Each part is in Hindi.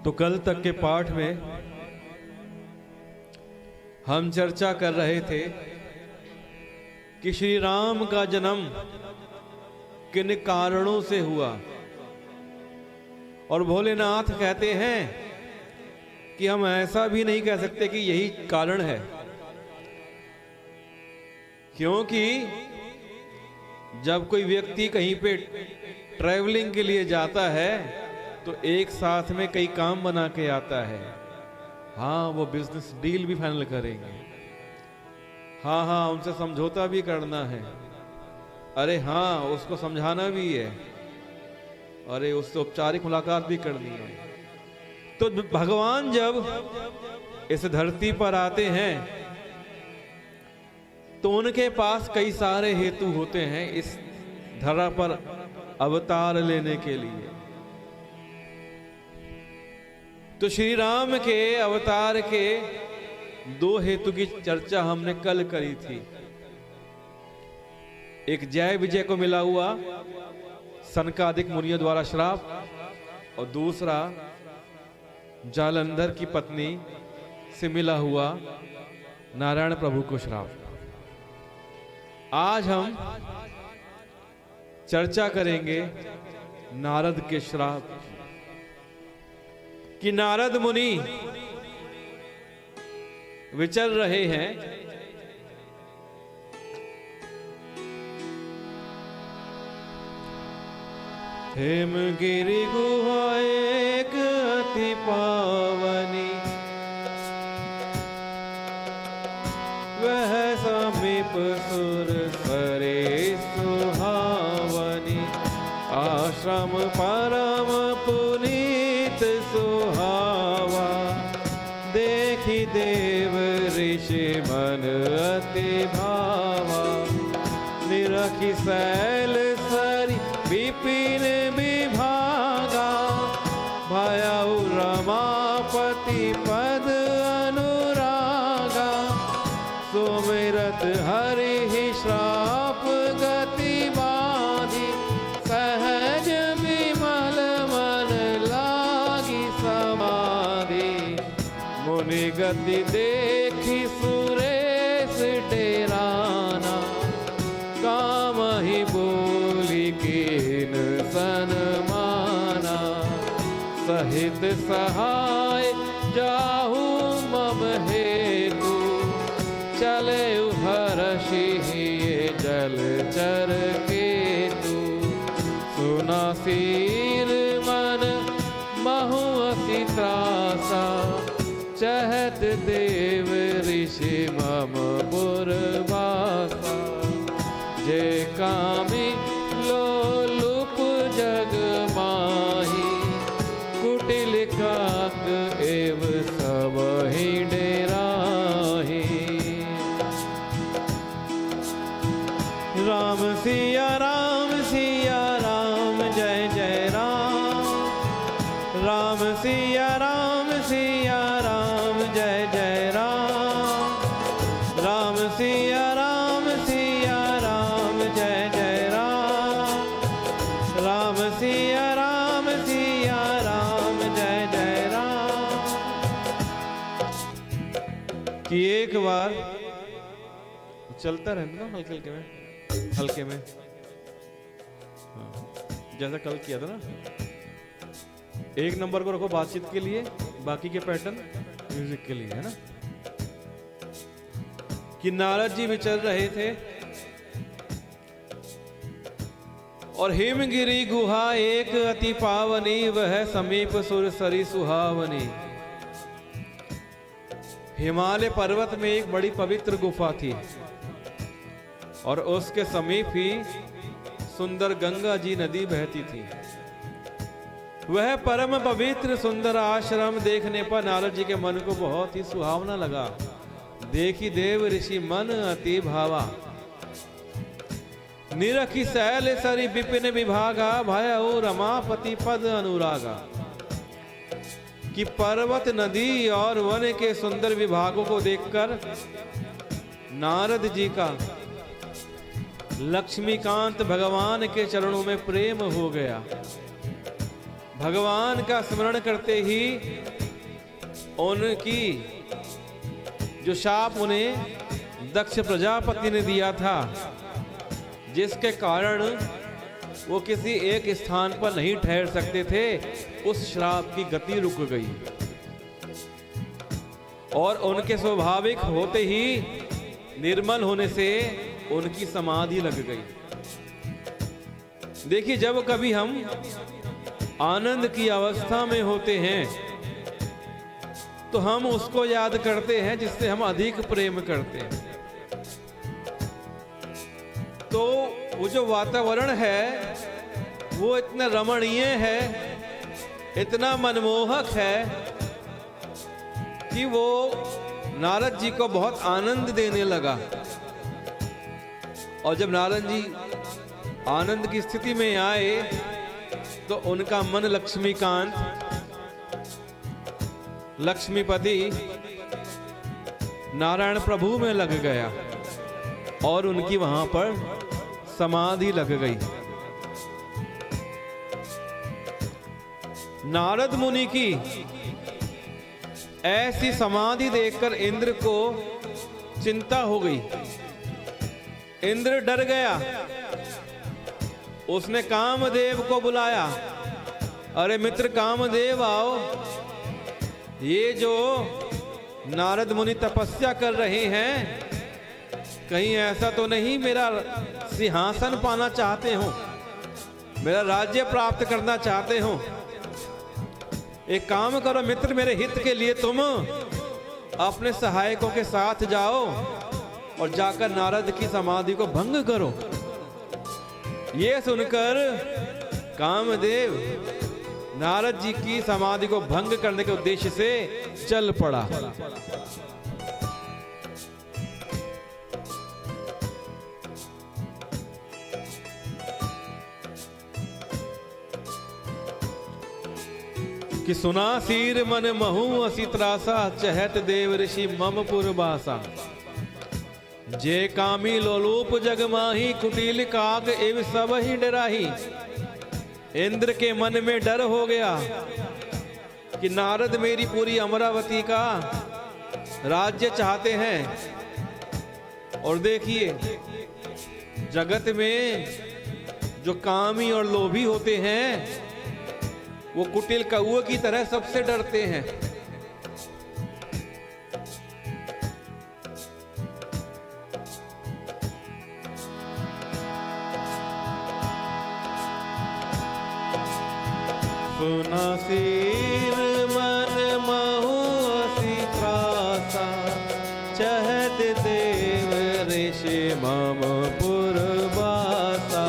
तो कल तक के पाठ में हम चर्चा कर रहे थे कि श्री राम का जन्म किन कारणों से हुआ। और भोलेनाथ कहते हैं कि हम ऐसा भी नहीं कह सकते कि यही कारण है, क्योंकि जब कोई व्यक्ति कहीं पे ट्रैवलिंग के लिए जाता है तो एक साथ में कई काम बना के आता है। हाँ, वो बिजनेस डील भी फाइनल करेंगे, हाँ उनसे समझौता भी करना है, अरे हाँ उसको समझाना भी है, अरे उससे औपचारिक मुलाकात भी करनी है। तो भगवान जब इस धरती पर आते हैं तो उनके पास कई सारे हेतु होते हैं इस धरा पर अवतार लेने के लिए। तो श्री राम के अवतार के दो हेतु की चर्चा हमने कल करी थी। एक जय विजय को मिला हुआ सनकादिक मुनियों द्वारा श्राप, और दूसरा जालंधर की पत्नी से मिला हुआ नारायण प्रभु को श्राप। आज हम चर्चा करेंगे नारद के श्राप कि नारद मुनि विचर रहे हैं हेमगिरि गुहा एक अति पावनी, वह समीप सुर सरे सुहावनी, आश्रम परम पुनीत सुहावा, देखी देव ऋषि मन अति भावा, निरखी शैल सरी विपिन विभागा, भयउ रमापति पद अनुरागा, सुमिरत हरि ही श्राप गति बाधी, सहज विमल मन लागी समाधि, मुनि गति देखी सुरेश डेराना, काम ही बोली कीन सनमाना, सहित सहाय जाहू मम हेतु, चले हर्षि ये जल चर केतु, सुना सीर मन महुअसि त्रासा, चहत देव ऋषि मम पुरवासा, जे कामी लोलुप जग माही, कुटिल काक एव सब ही डेराही। राम सिया राम जय जय राम, राम सिया राम जय जय राम, राम सिया राम जय जय राम, राम सिया राम जय जय राम। कि एक बार चलता रहना ना हल्के में जैसा कल किया था ना, एक नंबर को रखो बातचीत के लिए, बाकी के पैटर्न म्यूजिक के लिए, है ना। कि नारद जी विचर रहे थे और हेमगिरि गुहा एक अति पावनी, वह समीप सुर सरी सुहावनी। हिमालय पर्वत में एक बड़ी पवित्र गुफा थी और उसके समीप ही सुंदर गंगा जी नदी बहती थी। वह परम पवित्र सुंदर आश्रम देखने पर नारद जी के मन को बहुत ही सुहावना लगा। देखी देव ऋषि मन अति भावा, निरखी शैल सरी विपिन विभागा, भयउ रमापति पद अनुरागा। कि पर्वत नदी और वन के सुंदर विभागों को देखकर नारद जी का लक्ष्मीकांत भगवान के चरणों में प्रेम हो गया। भगवान का स्मरण करते ही उनकी जो शाप उन्हें दक्ष प्रजापति ने दिया था, जिसके कारण वो किसी एक स्थान पर नहीं ठहर सकते थे, उस श्राप की गति रुक गई और उनके स्वाभाविक होते ही निर्मल होने से उनकी समाधि लग गई। देखिए, जब कभी हम आनंद की अवस्था में होते हैं तो हम उसको याद करते हैं जिससे हम अधिक प्रेम करते हैं। तो वो जो वातावरण है वो इतना रमणीय है, इतना मनमोहक है कि वो नारद जी को बहुत आनंद देने लगा। और जब नारद जी आनंद की स्थिति में आए तो उनका मन लक्ष्मीकांत, लक्ष्मीपति नारायण प्रभु में लग गया और उनकी वहां पर समाधि लग गई। नारद मुनि की ऐसी समाधि देखकर इंद्र को चिंता हो गई। इंद्र डर गया। उसने कामदेव को बुलाया, अरे मित्र कामदेव आओ, ये जो नारद मुनि तपस्या कर रहे हैं, कहीं ऐसा तो नहीं मेरा सिंहासन पाना चाहते हो, मेरा राज्य प्राप्त करना चाहते हो? एक काम करो मित्र, मेरे हित के लिए तुम अपने सहायकों के साथ जाओ और जाकर नारद की समाधि को भंग करो। ये सुनकर कामदेव नारद जी की समाधि को भंग करने के उद्देश्य से चल पड़ा। कि सुना सीर मन महू असी त्रासा, चहत देव ऋषि मम पुरबासा। जे कामी लोलूप जग माही, कुटिल काक एव सब ही डराही। इंद्र के मन में डर हो गया कि नारद मेरी पूरी अमरावती का राज्य चाहते हैं। और देखिए, जगत में जो कामी और लोभी होते हैं वो कुटिल कौवे की तरह सबसे डरते हैं। सुना सीर मन महु असी त्रासा, चहत देव ऋषि मम पुरबासा।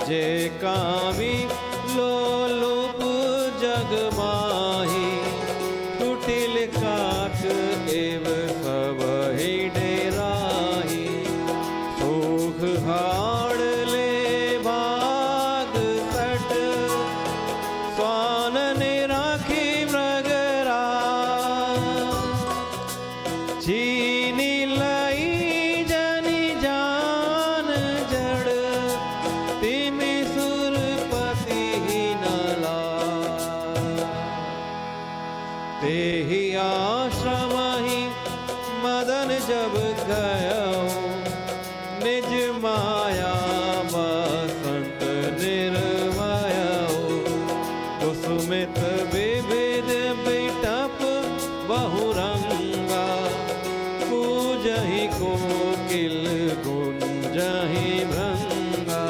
जे कामी लोलुप जग माही, कुटिल काक एव सब ही डेराही। सुख हाड़ ले भाग सट, स्वानन राखी मृगरा। चीनी लई जनी जान जड़, तिमि सुरपति ही नला। तेहि आश्रम ही मदन जब गयो, निज माया बसंत निर्मयो। कुसुमित विविध बिटप बहुरंगा, पूजहि कोकिल गुंजहि भृंगा।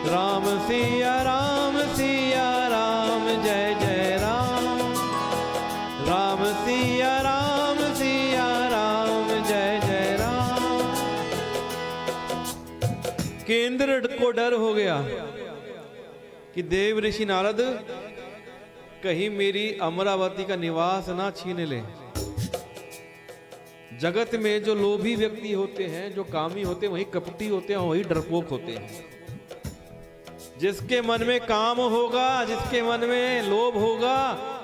राम सिया राम जय जय राम। राम सिया राम जय जय राम। केंद्र को डर हो गया कि देव ऋषि नारद कहीं मेरी अमरावती का निवास ना छीन ले। जगत में जो लोभी व्यक्ति होते हैं, जो कामी होते हैं, वही कपटी होते हैं, वही डरपोक होते हैं। जिसके मन में काम होगा, जिसके मन में लोभ होगा,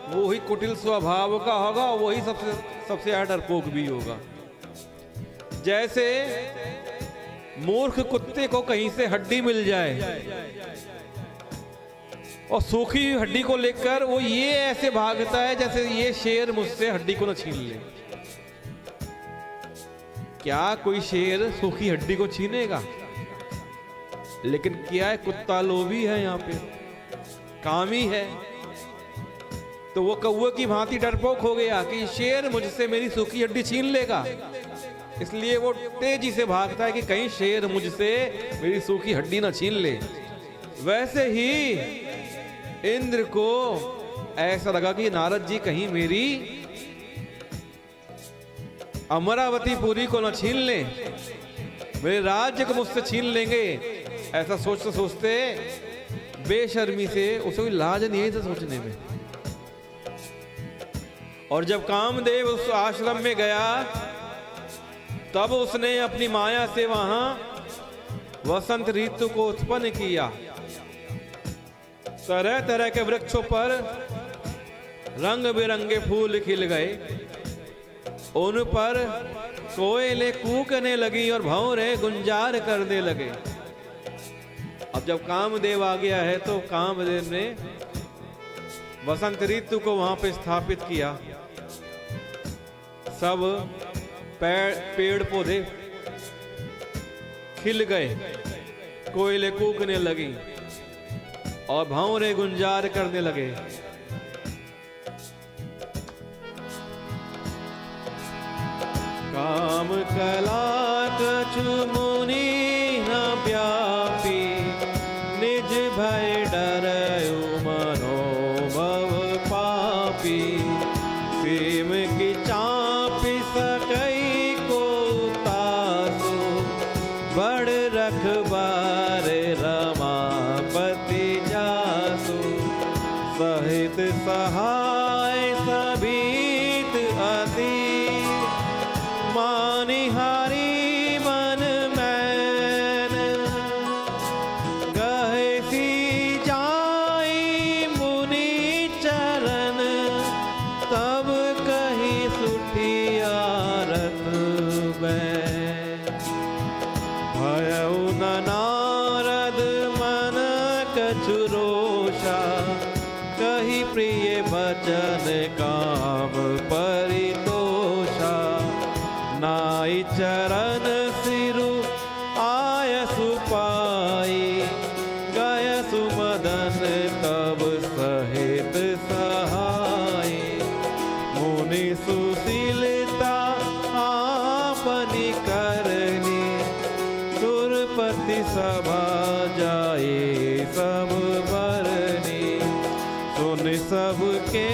वो ही कुटिल स्वभाव का होगा, वही सबसे ज्यादा डरपोक भी होगा। जैसे मूर्ख कुत्ते को कहीं से हड्डी मिल जाए और सूखी हुई हड्डी को लेकर वो ये ऐसे भागता है जैसे ये शेर मुझसे हड्डी को न छीन ले। क्या कोई शेर सूखी हड्डी को छीनेगा? लेकिन क्या है, कुत्ता लोभी है, यहाँ पे कामी है, तो वो कौवे की भांति डरपोक हो गया कि शेर मुझसे मेरी सूखी हड्डी छीन लेगा। इसलिए वो तेजी से भागता है कि कहीं शेर मुझसे मेरी सूखी हड्डी ना छीन ले। वैसे ही इंद्र को ऐसा लगा कि नारद जी कहीं मेरी अमरावती पुरी को ना छीन ले, मेरे राज्य को मुझसे छीन लेंगे। ऐसा सोचते सोचते बेशर्मी से उसे कोई लाज नहीं था सोचने में। और जब कामदेव उस आश्रम में गया तब उसने अपनी माया से वहां वसंत ऋतु को उत्पन्न किया। तरह तरह के वृक्षों पर रंग बिरंगे फूल खिल गए, उन पर कोयले कूकने लगी और भंवरे गुंजार करने लगे। अब जब कामदेव आ गया है तो कामदेव ने वसंत ऋतु को वहां पे स्थापित किया। सब पेड़ पौधे खिल गए, कोयले कूकने लगी और भंवरे गुंजार करने लगे। काम कला कछु मुनि न व्यापी, निज भय डरयु मनोभव पापी। प्रेम की चापी सकई को तासु, बड़ रखबार रमापति जासु। सहित सहाय सभीत अति, मानि हारी मन मैन। गहे सी जाई मुनि चरण, तब कही सुठिया रत बैन। भयउ न नारद मन कछु रोषा, कही प्रिय वचन काम परितोषा। नाई चरण सिरु आयसु पाई, गयसु मदन तब सहित सहाय। मुनि सुशीलता आपनि करनी, सुरपति सभा जाए सब बरनी। सुन सबके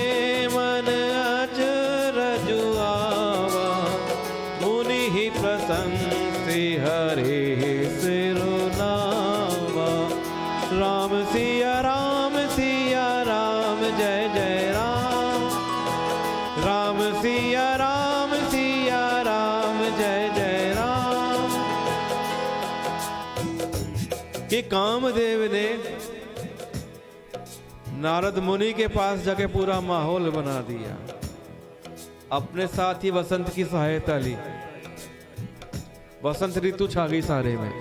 मन अचरज आवा, मुनि ही प्रशंसी हरे सिरुनावा। राम सिया राम जय जय राम। राम सिया राम जय जय राम। कि कामदेव ने नारद मुनि के पास जाके पूरा माहौल बना दिया, अपने साथ ही वसंत की सहायता ली। वसंत ऋतु छा गई सारे में।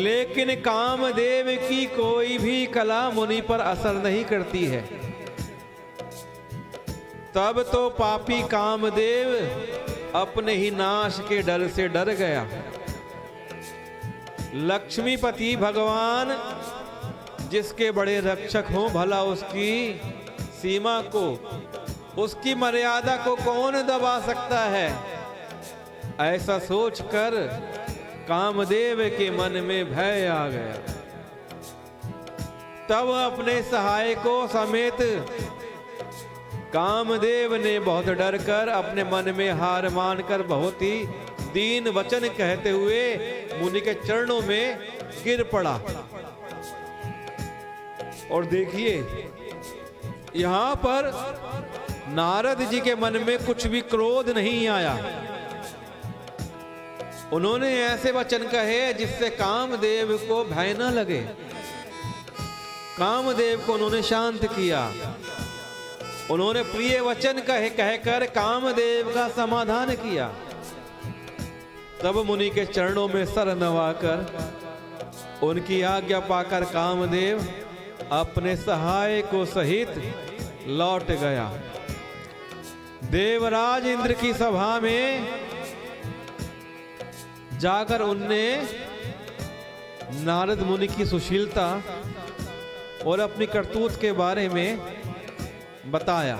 लेकिन कामदेव की कोई भी कला मुनि पर असर नहीं करती है। तब तो पापी कामदेव अपने ही नाश के डर से डर गया। लक्ष्मीपति भगवान जिसके बड़े रक्षक हों, भला उसकी सीमा को, उसकी मर्यादा को कौन दबा सकता है? ऐसा सोचकर कामदेव के मन में भय आ गया। तब अपने सहायकों समेत कामदेव ने बहुत डर कर अपने मन में हार मानकर बहुत ही दीन वचन कहते हुए मुनि के चरणों में गिर पड़ा। और देखिए यहां पर नारद जी के मन में कुछ भी क्रोध नहीं आया। उन्होंने ऐसे वचन कहे जिससे कामदेव को भय न लगे। कामदेव को उन्होंने शांत किया। उन्होंने प्रिय वचन कहकर कामदेव का समाधान किया। तब मुनि के चरणों में सर नवाकर उनकी आज्ञा पाकर कामदेव अपने सहाय को सहित लौट गया। देवराज इंद्र की सभा में जाकर उनने नारद मुनि की सुशीलता और अपनी करतूत के बारे में बताया,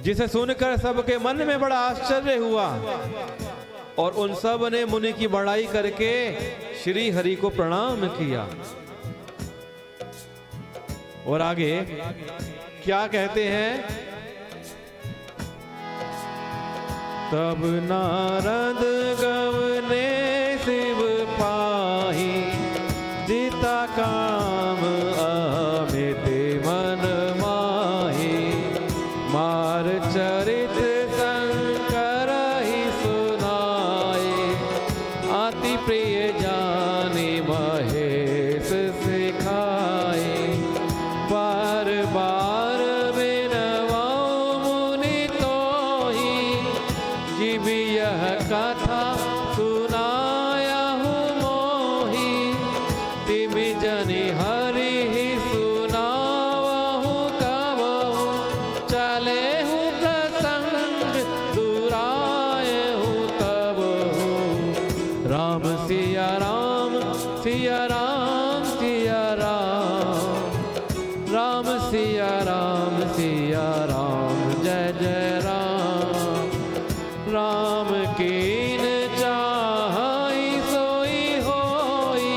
जिसे सुनकर सबके मन में बड़ा आश्चर्य हुआ और उन सब ने मुनि की बड़ाई करके श्री हरि को प्रणाम किया। और आगे क्या कहते हैं? तब नारद गवने शिव पाही, जीता काम अमित मन माही। मार चरित शंकर ही सुनाए, अति प्रिय जानी महेश सिखाए। बार बार बिनवाऊं मुनि तोहि, जिब यह कथा सुनाया हूँ मोहि। तिम जनि हरि ही सुनावहु कबहु, चले हूँ प्रसंग दुराए हूँ तबहु। राम सिया राम सिया राम सिया राम, राम सिया राम सिया राम, जय जय राम। राम कीन चाहि सोई होई,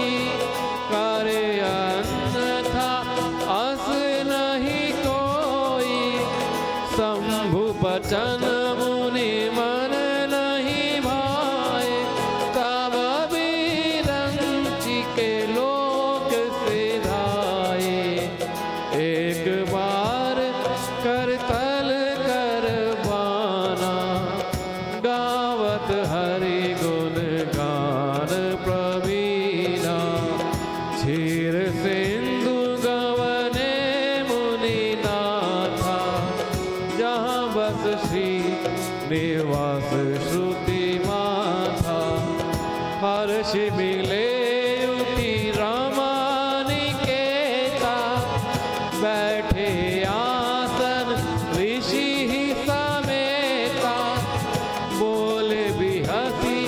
करे अन्यथा अस नहीं कोई। शंभु बचन मुनि मन नहीं भाए, तब बिरंची के लोक सिधाए। एक बार करतल कर बाना, गावत हरि गुण गान प्रवीणा। क्षीर सिंधु गवने मुनि नाथा, जहाँ बस श्री निवास श्रुति माथा। हर्ष मिले युति रमानिकेता, बैठे आसन ऋषि ही समेता। बोले बिहसी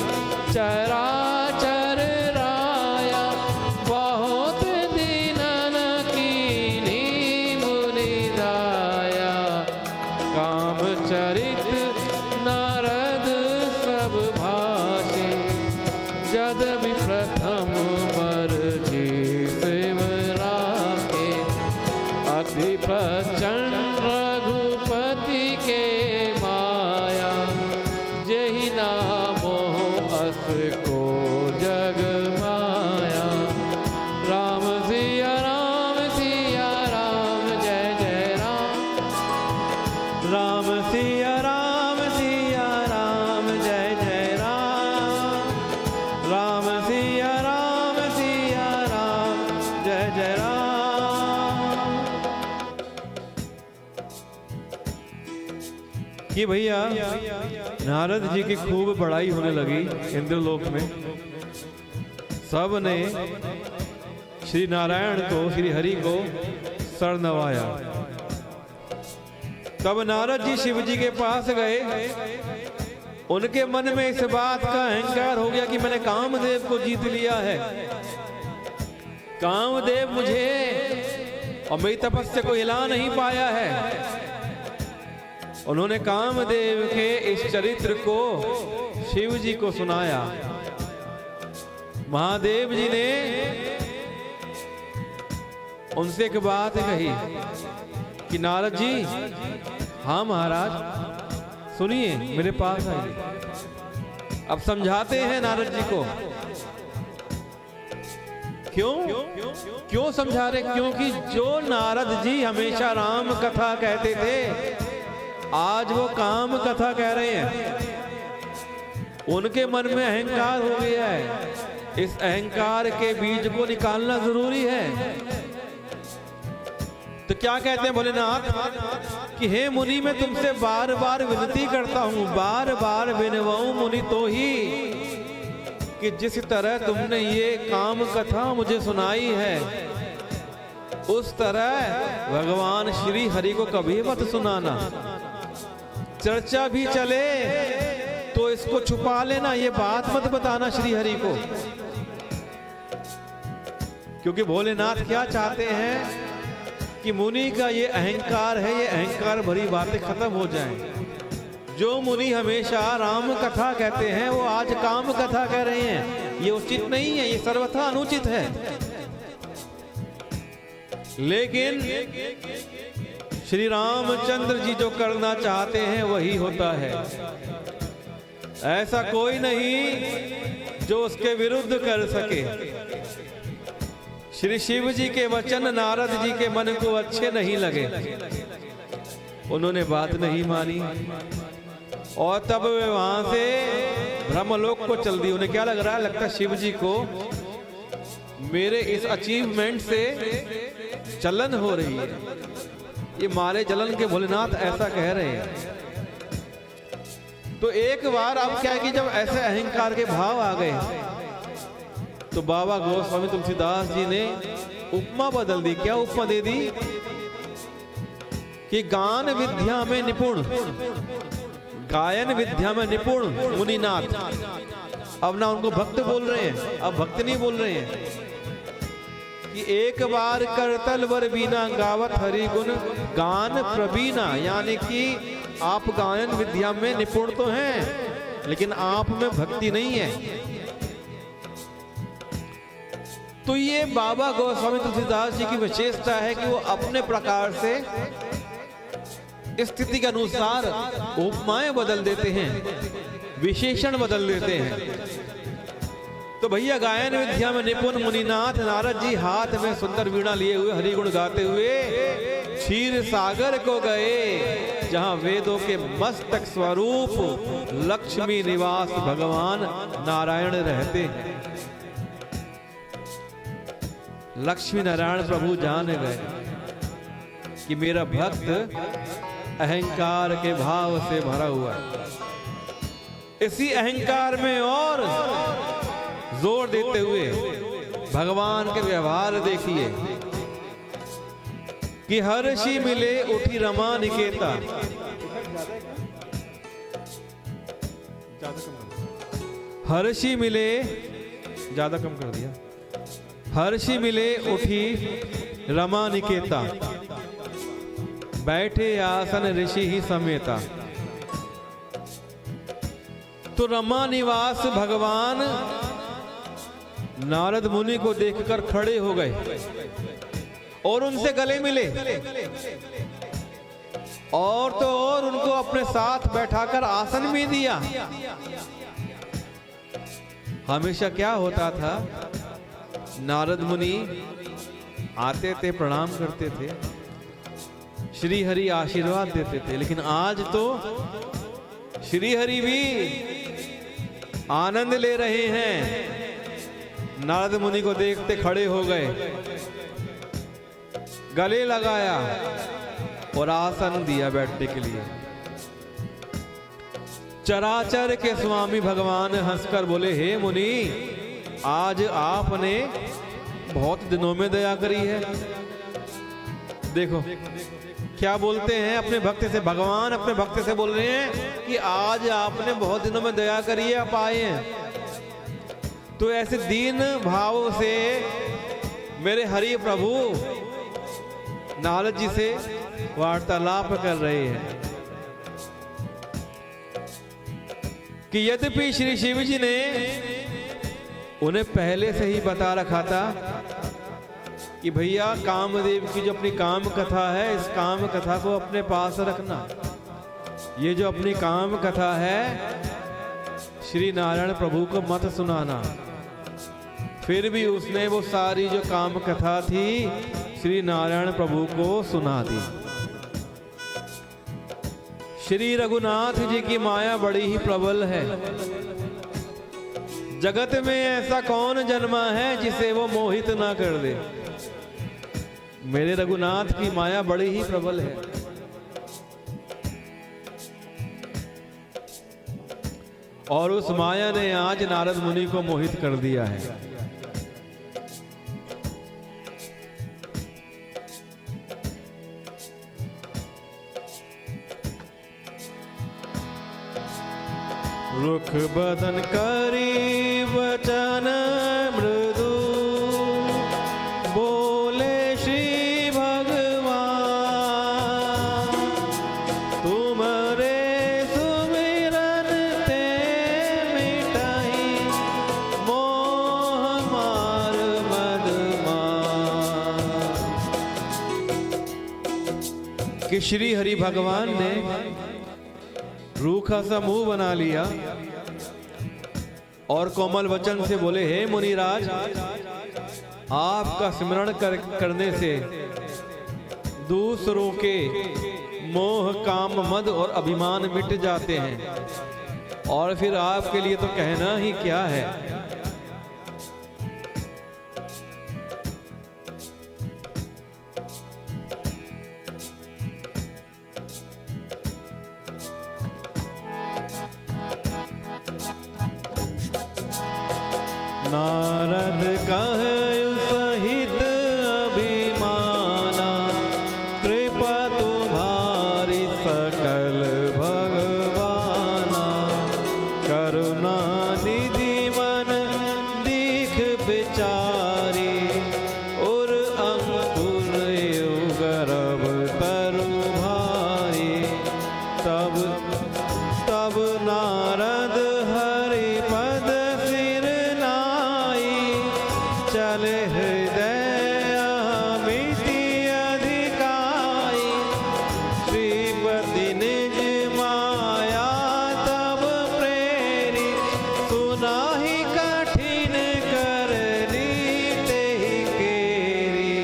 चराचर राया, बहुत दीनन कीन्ही मुनि दाया। काम चरित नारद सब भाषे, जदपि प्रथम पर शिव राखे। अति प्रचंड रघुपति के माया, जहि नामो अस को जग माया। राम सिया राम जय जय राम। राम सिया राम जय जय राम। राम सिया राम जय जय राम। कि भैया नारद जी की खूब बड़ाई होने लगी इंद्रलोक में। सब ने श्री नारायण को, श्री हरि को सर नवाया। तब नारद जी शिव जी के पास गए। उनके मन में इस बात का अहंकार हो गया कि मैंने कामदेव को जीत लिया है। कामदेव मुझे और मेरी तपस्या को हिला नहीं पाया है। उन्होंने कामदेव के इस चरित्र को शिव जी को सुनाया। महादेव जी ने उनसे एक बात कही कि नारद जी, हाँ महाराज सुनिए, मेरे पास आइए। अब समझाते हैं नारद जी को। क्यों समझा रहे? क्योंकि जो नारद जी हमेशा राम कथा कहते थे, आज वो काम कथा कह रहे हैं। उनके मन में अहंकार हो गया है। इस अहंकार के बीज को निकालना जरूरी है। तो क्या कहते हैं भोलेनाथ कि हे मुनि, मैं तुमसे बार बार विनती करता हूं, बार बार विनवाऊं मुनि तो ही, कि जिस तरह तुमने ये काम कथा मुझे सुनाई है, उस तरह भगवान श्री हरि को कभी मत सुनाना। चर्चा भी चले तो इसको छुपा लेना, ये बात मत बताना श्री हरि को। क्योंकि भोलेनाथ क्या चाहते हैं कि मुनि का ये अहंकार है, ये अहंकार भरी बातें खत्म हो जाएं। जो मुनि हमेशा राम कथा कहते हैं वो आज काम कथा कह रहे हैं, ये उचित नहीं है, ये सर्वथा अनुचित है। लेकिन श्री रामचंद्र जी जो करना चाहते हैं वही होता है। ऐसा कोई नहीं जो उसके विरुद्ध कर सके। श्री शिव जी के वचन नारद जी के मन को अच्छे नहीं लगे, उन्होंने बात नहीं मानी और तब वे वहां से ब्रह्मलोक को चल दी। उन्हें क्या लग रहा है, लगता है शिव जी को मेरे इस अचीवमेंट से जलन हो रही है, ये मारे जलन के भोलेनाथ ऐसा कह रहे हैं। तो एक बार अब क्या है कि जब ऐसे अहंकार के भाव आ गए तो बाबा गोस्वामी तुलसीदास जी ने उपमा बदल दी। क्या उपमा दे दी कि गान विद्या में निपुण, गायन विद्या में निपुण मुनिनाथ। अब ना उनको भक्त बोल रहे हैं, अब भक्त नहीं बोल रहे हैं कि एक बार करतल वर बीना गावत हरि गुण गान प्रवीणा, यानी कि आप गायन विद्या में निपुण तो हैं लेकिन आप में भक्ति नहीं है। तो ये बाबा गोस्वामी तुलसीदास जी की विशेषता है कि वो अपने प्रकार से स्थिति के अनुसार उपमाएं बदल देते हैं, विशेषण बदल देते हैं। तो भैया गायन विद्या में निपुण मुनिनाथ नारद जी हाथ में सुंदर वीणा लिए हुए हरिगुण गाते हुए क्षीर सागर को गए, जहां वेदों के मस्तक स्वरूप लक्ष्मी निवास भगवान नारायण रहते हैं। लक्ष्मी नारायण प्रभु जान गए कि मेरा भक्त अहंकार के भाव से भरा हुआ है। इसी अहंकार में और जोर देते हुए भगवान के व्यवहार देखिए कि हर्षि मिले उठी रमा निकेता। हर्षि मिले, ज्यादा कम कर दिया। हर्षि मिले उठी रमा निकेता, बैठे आसन ऋषि ही समेता। तो रमा निवास भगवान नारद मुनि को देखकर खड़े हो गए और उनसे गले मिले और तो और उनको अपने साथ बैठाकर आसन भी दिया। हमेशा क्या होता था, नारद मुनि आते थे, प्रणाम करते थे, श्री हरि आशीर्वाद देते थे, लेकिन आज तो श्री हरि भी आनंद ले रहे हैं। नारद मुनि को देखते खड़े हो गए, गले लगाया और आसन दिया बैठने के लिए। चराचर के स्वामी भगवान हंसकर बोले, हे मुनि, आज आपने बहुत दिनों में दया करी है। देखो क्या बोलते हैं अपने भक्त से, भगवान अपने भक्त से बोल रहे हैं कि आज आपने बहुत दिनों में दया करी है, आप आए हैं। तो ऐसे दीन भाव से मेरे हरि प्रभु नारद जी से वार्तालाप कर रहे हैं कि यद्यपि श्री शिव जी ने उन्हें पहले से ही बता रखा था कि भैया कामदेव की जो अपनी काम कथा है, इस काम कथा को अपने पास रखना। ये जो अपनी काम कथा है श्री नारायण प्रभु को मत सुनाना। फिर भी उसने वो सारी जो काम कथा थी श्री नारायण प्रभु को सुना दी। श्री रघुनाथ जी की माया बड़ी ही प्रबल है। जगत में ऐसा कौन जन्मा है जिसे वो मोहित ना कर दे। मेरे रघुनाथ की माया बड़ी ही प्रबल है। और उस माया ने आज नारद मुनि को मोहित कर दिया है। रुख बदन करी वचन मृदु, बोले श्री भगवान, तुमरे सुमिरन ते मिटाई, मोह मार मदमान। कि श्री हरि भगवान ने रूखा सा मुंह बना लिया और कोमल वचन से बोले, हे मुनिराज, आपका स्मरण करने से दूसरों के मोह, काम, मद और अभिमान मिट जाते हैं, और फिर आपके लिए तो कहना ही क्या है। नारद कहु सहित अभिमाना, कृपा तुम्हारी सकल भगवाना, करुणा निधि मन दीख विचारी, और अंकुर गर्भ तरु भारी। तब नारद हरि पद सिर नाई, चले हृदय अमिति अधिकाई, श्रीपति निज माया तब प्रेरी, सुनाहि कठिन करनी तेहि केरी,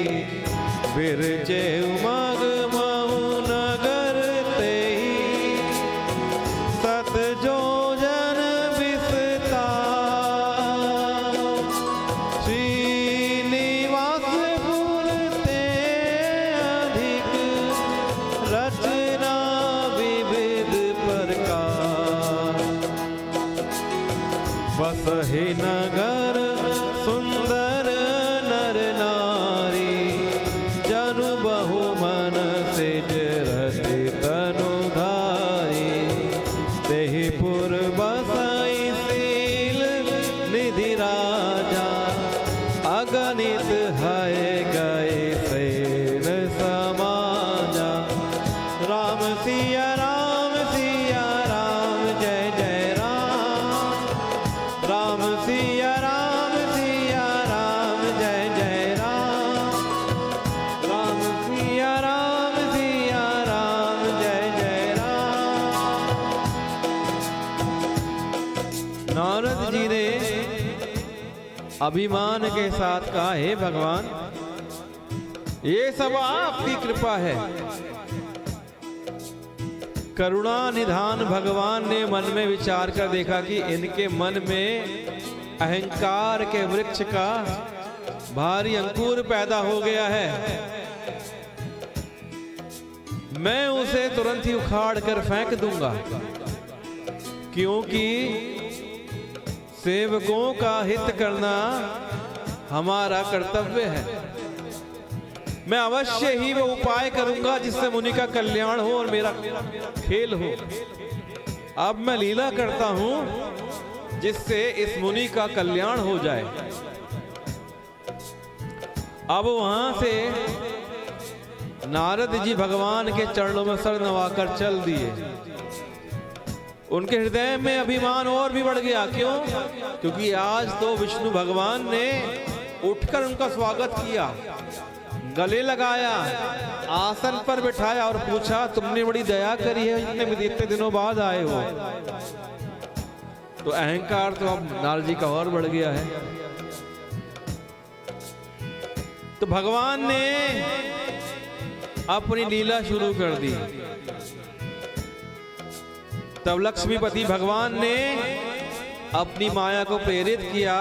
बिरजे उमग महु नगर तेहि, सत जोजन विस्तार, श्रीनिवास पुर ते अधिक, रचना विविध प्रकार, बसहि नगर सुंदर नर नारी, जनु बहु मन सिज रति तनु धारी, तेहि पुर बसाई शील निधि राजा, अगणित है गए सेन समाजा। राम सिया राम जय जय राम, राम सिया राम जय जय राम, राम सिया राम जय जय राम। नारद जी ने अभिमान के साथ कहा, हे भगवान, ये सब आपकी कृपा है। करुणा निधान भगवान ने मन में विचार कर देखा कि इनके मन में अहंकार के वृक्ष का भारी अंकुर पैदा हो गया है, मैं उसे तुरंत ही उखाड़ कर फेंक दूंगा, क्योंकि सेवकों का हित करना हमारा कर्तव्य है। मैं अवश्य ही वो उपाय करूंगा जिससे मुनि का कल्याण हो और मेरा खेल हो। अब मैं लीला करता हूं जिससे इस मुनि का कल्याण हो जाए। अब वहां से नारद जी भगवान के चरणों में सर नवाकर चल दिए। उनके हृदय में अभिमान और भी बढ़ गया। क्यों? क्योंकि आज तो विष्णु भगवान ने उठकर उनका स्वागत किया, गले लगाया, आसन पर बिठाया और पूछा, तुमने बड़ी दया करी है, इतने दिनों बाद आए हो। तो अहंकार तो अब नारद जी का और बढ़ गया है। तो भगवान ने अपनी लीला शुरू कर दी। तब लक्ष्मीपति भगवान ने अपनी माया को प्रेरित किया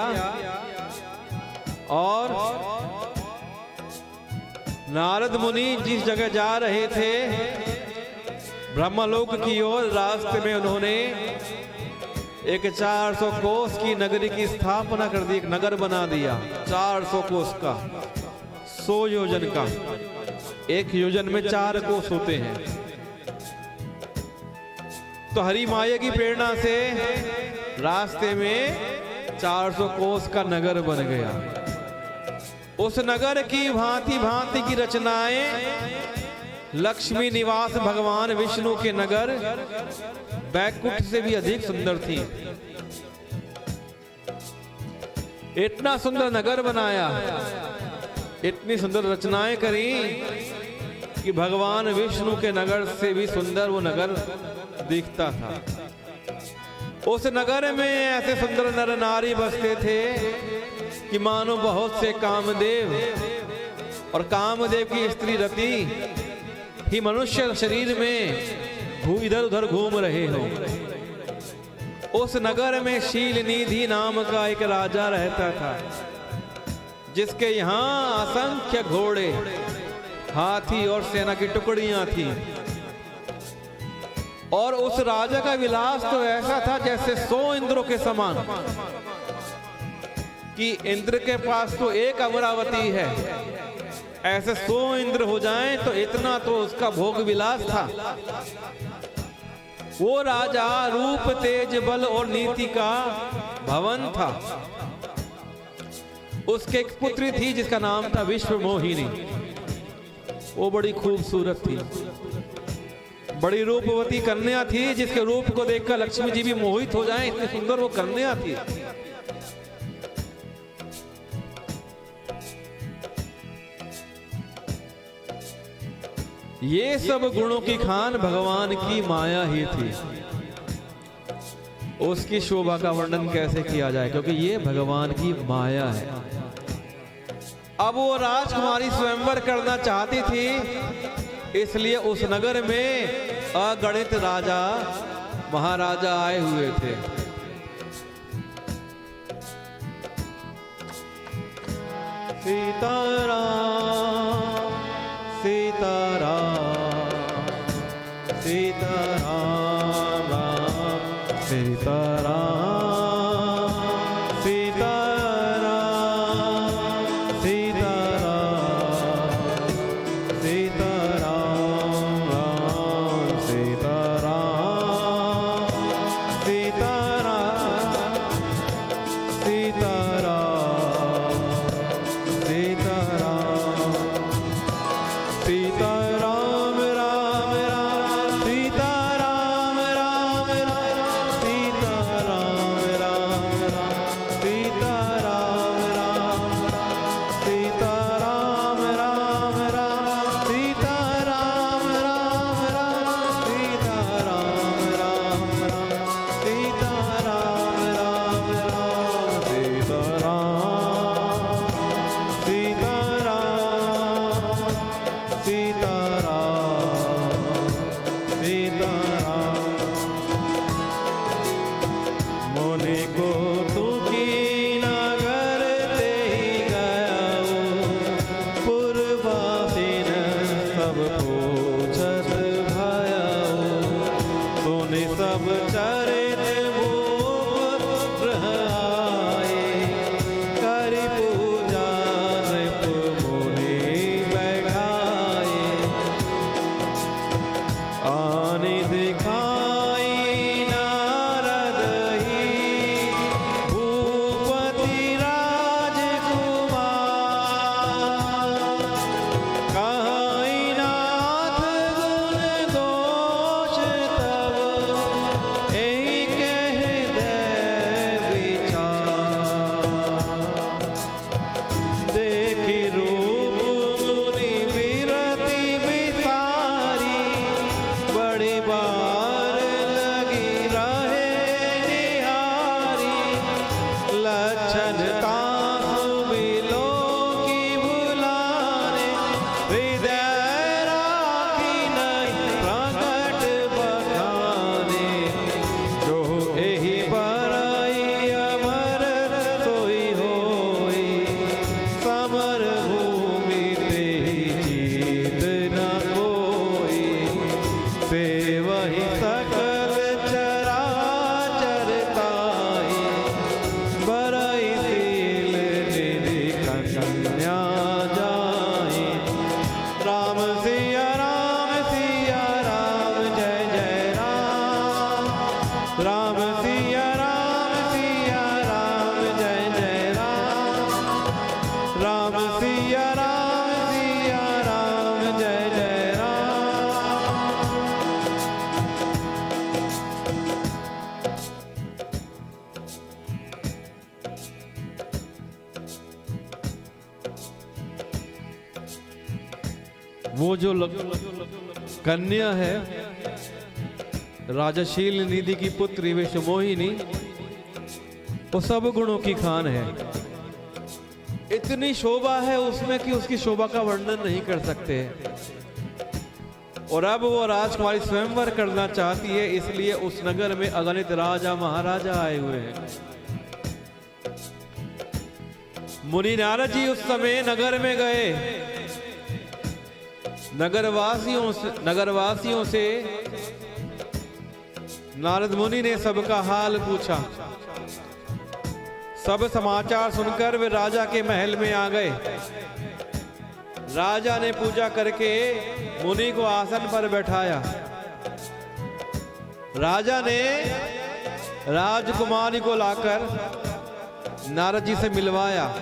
और नारद मुनि जिस जगह जा रहे थे ब्रह्मलोक की ओर, रास्ते में उन्होंने एक 400 कोस की नगरी की स्थापना कर दी। एक नगर बना दिया 400 कोस का, 100 योजन का। एक योजन में 4 कोस होते हैं। तो हरि माया की प्रेरणा से रास्ते में 400 कोस का नगर बन गया। उस नगर की भांति भांति की रचनाएं लक्ष्मी निवास भगवान विष्णु के नगर बैकुंठ से भी अधिक सुंदर थी। इतना सुंदर नगर बनाया, इतनी सुंदर रचनाएं करी कि भगवान विष्णु के नगर से भी सुंदर वो नगर दिखता था। उस नगर में ऐसे सुंदर नर नारी बसते थे कि मानो बहुत से कामदेव और कामदेव की स्त्री रति ही मनुष्य शरीर में इधर उधर घूम रहे हो। उस नगर में शील निधि नाम का एक राजा रहता था, जिसके यहाँ असंख्य घोड़े, हाथी और सेना की टुकड़ियां थी। और उस राजा का विलास तो ऐसा था जैसे 100 इंद्रों के समान, कि इंद्र के पास तो एक अमरावती है, ऐसे 100 इंद्र हो जाएं तो इतना तो उसका भोग विलास था। वो राजा रूप तेज बल और नीति का भवन था। उसके एक पुत्री थी जिसका नाम था विश्व मोहिनी। वो बड़ी खूबसूरत थी, बड़ी रूपवती कन्या थी, जिसके रूप को देखकर लक्ष्मी जी भी मोहित हो जाएं, इतनी सुंदर वो कन्या थी। ये सब गुणों की खान भगवान की माया ही थी। उसकी शोभा का वर्णन कैसे किया जाए, क्योंकि ये भगवान की माया है। अब वो राजकुमारी स्वयंवर करना चाहती थी, इसलिए उस नगर में अगणित राजा महाराजा आए हुए थे। सीताराम सीताराम सीताराम राम सीताराम राम सिया राम जय जय राम। वो जो कन्या है राजशील निधि की पुत्री विषमोहिनी, वो सब गुणों की खान है। इतनी शोभा है उसमें कि उसकी शोभा का वर्णन नहीं कर सकते। और अब वो राजकुमारी स्वयंवर करना चाहती है, इसलिए उस नगर में अगणित राजा महाराजा आए हुए हैं। मुनि नारद जी उस समय नगर में गए। नगरवासियों से नारद मुनि ने सबका हाल पूछा। सब समाचार सुनकर वे राजा के महल में आ गए। राजा ने पूजा करके मुनि को आसन पर बैठाया। राजा ने राजकुमारी को लाकर नारद जी से मिलवाया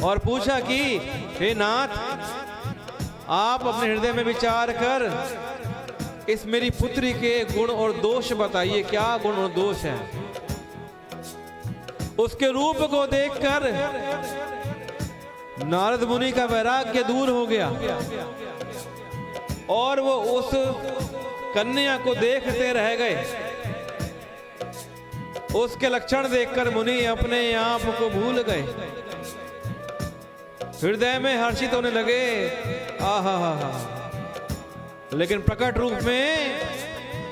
और पूछा कि हे नाथ, आप अपने हृदय में विचार कर इस मेरी पुत्री के गुण और दोष बताइए, क्या गुण और दोष है। उसके रूप को देखकर नारद मुनि का वैराग्य दूर हो गया और वो उस कन्या को देखते रह गए। उसके लक्षण देखकर मुनि अपने आप को भूल गए। हृदय में हर्षित होने लगे। आहा, लेकिन प्रकट रूप में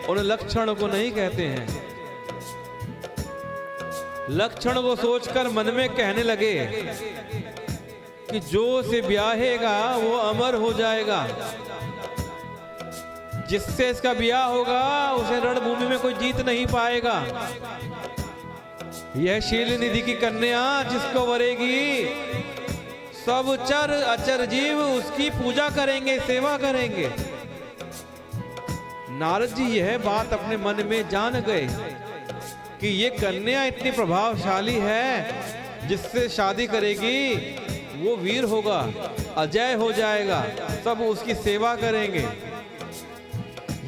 उन लक्षण को नहीं कहते हैं। लक्षण को सोचकर मन में कहने लगे कि जो से ब्याहेगा वो अमर हो जाएगा, जिससे इसका ब्याह होगा उसे रणभूमि में कोई जीत नहीं पाएगा। यह शील निधि की कन्या जिसको वरेगी, सब चर अचर जीव उसकी पूजा करेंगे, सेवा करेंगे। नारद जी यह बात अपने मन में जान गए कि ये कन्या इतनी प्रभावशाली है, जिससे शादी करेगी वो वीर होगा, अजय हो जाएगा, सब उसकी सेवा करेंगे।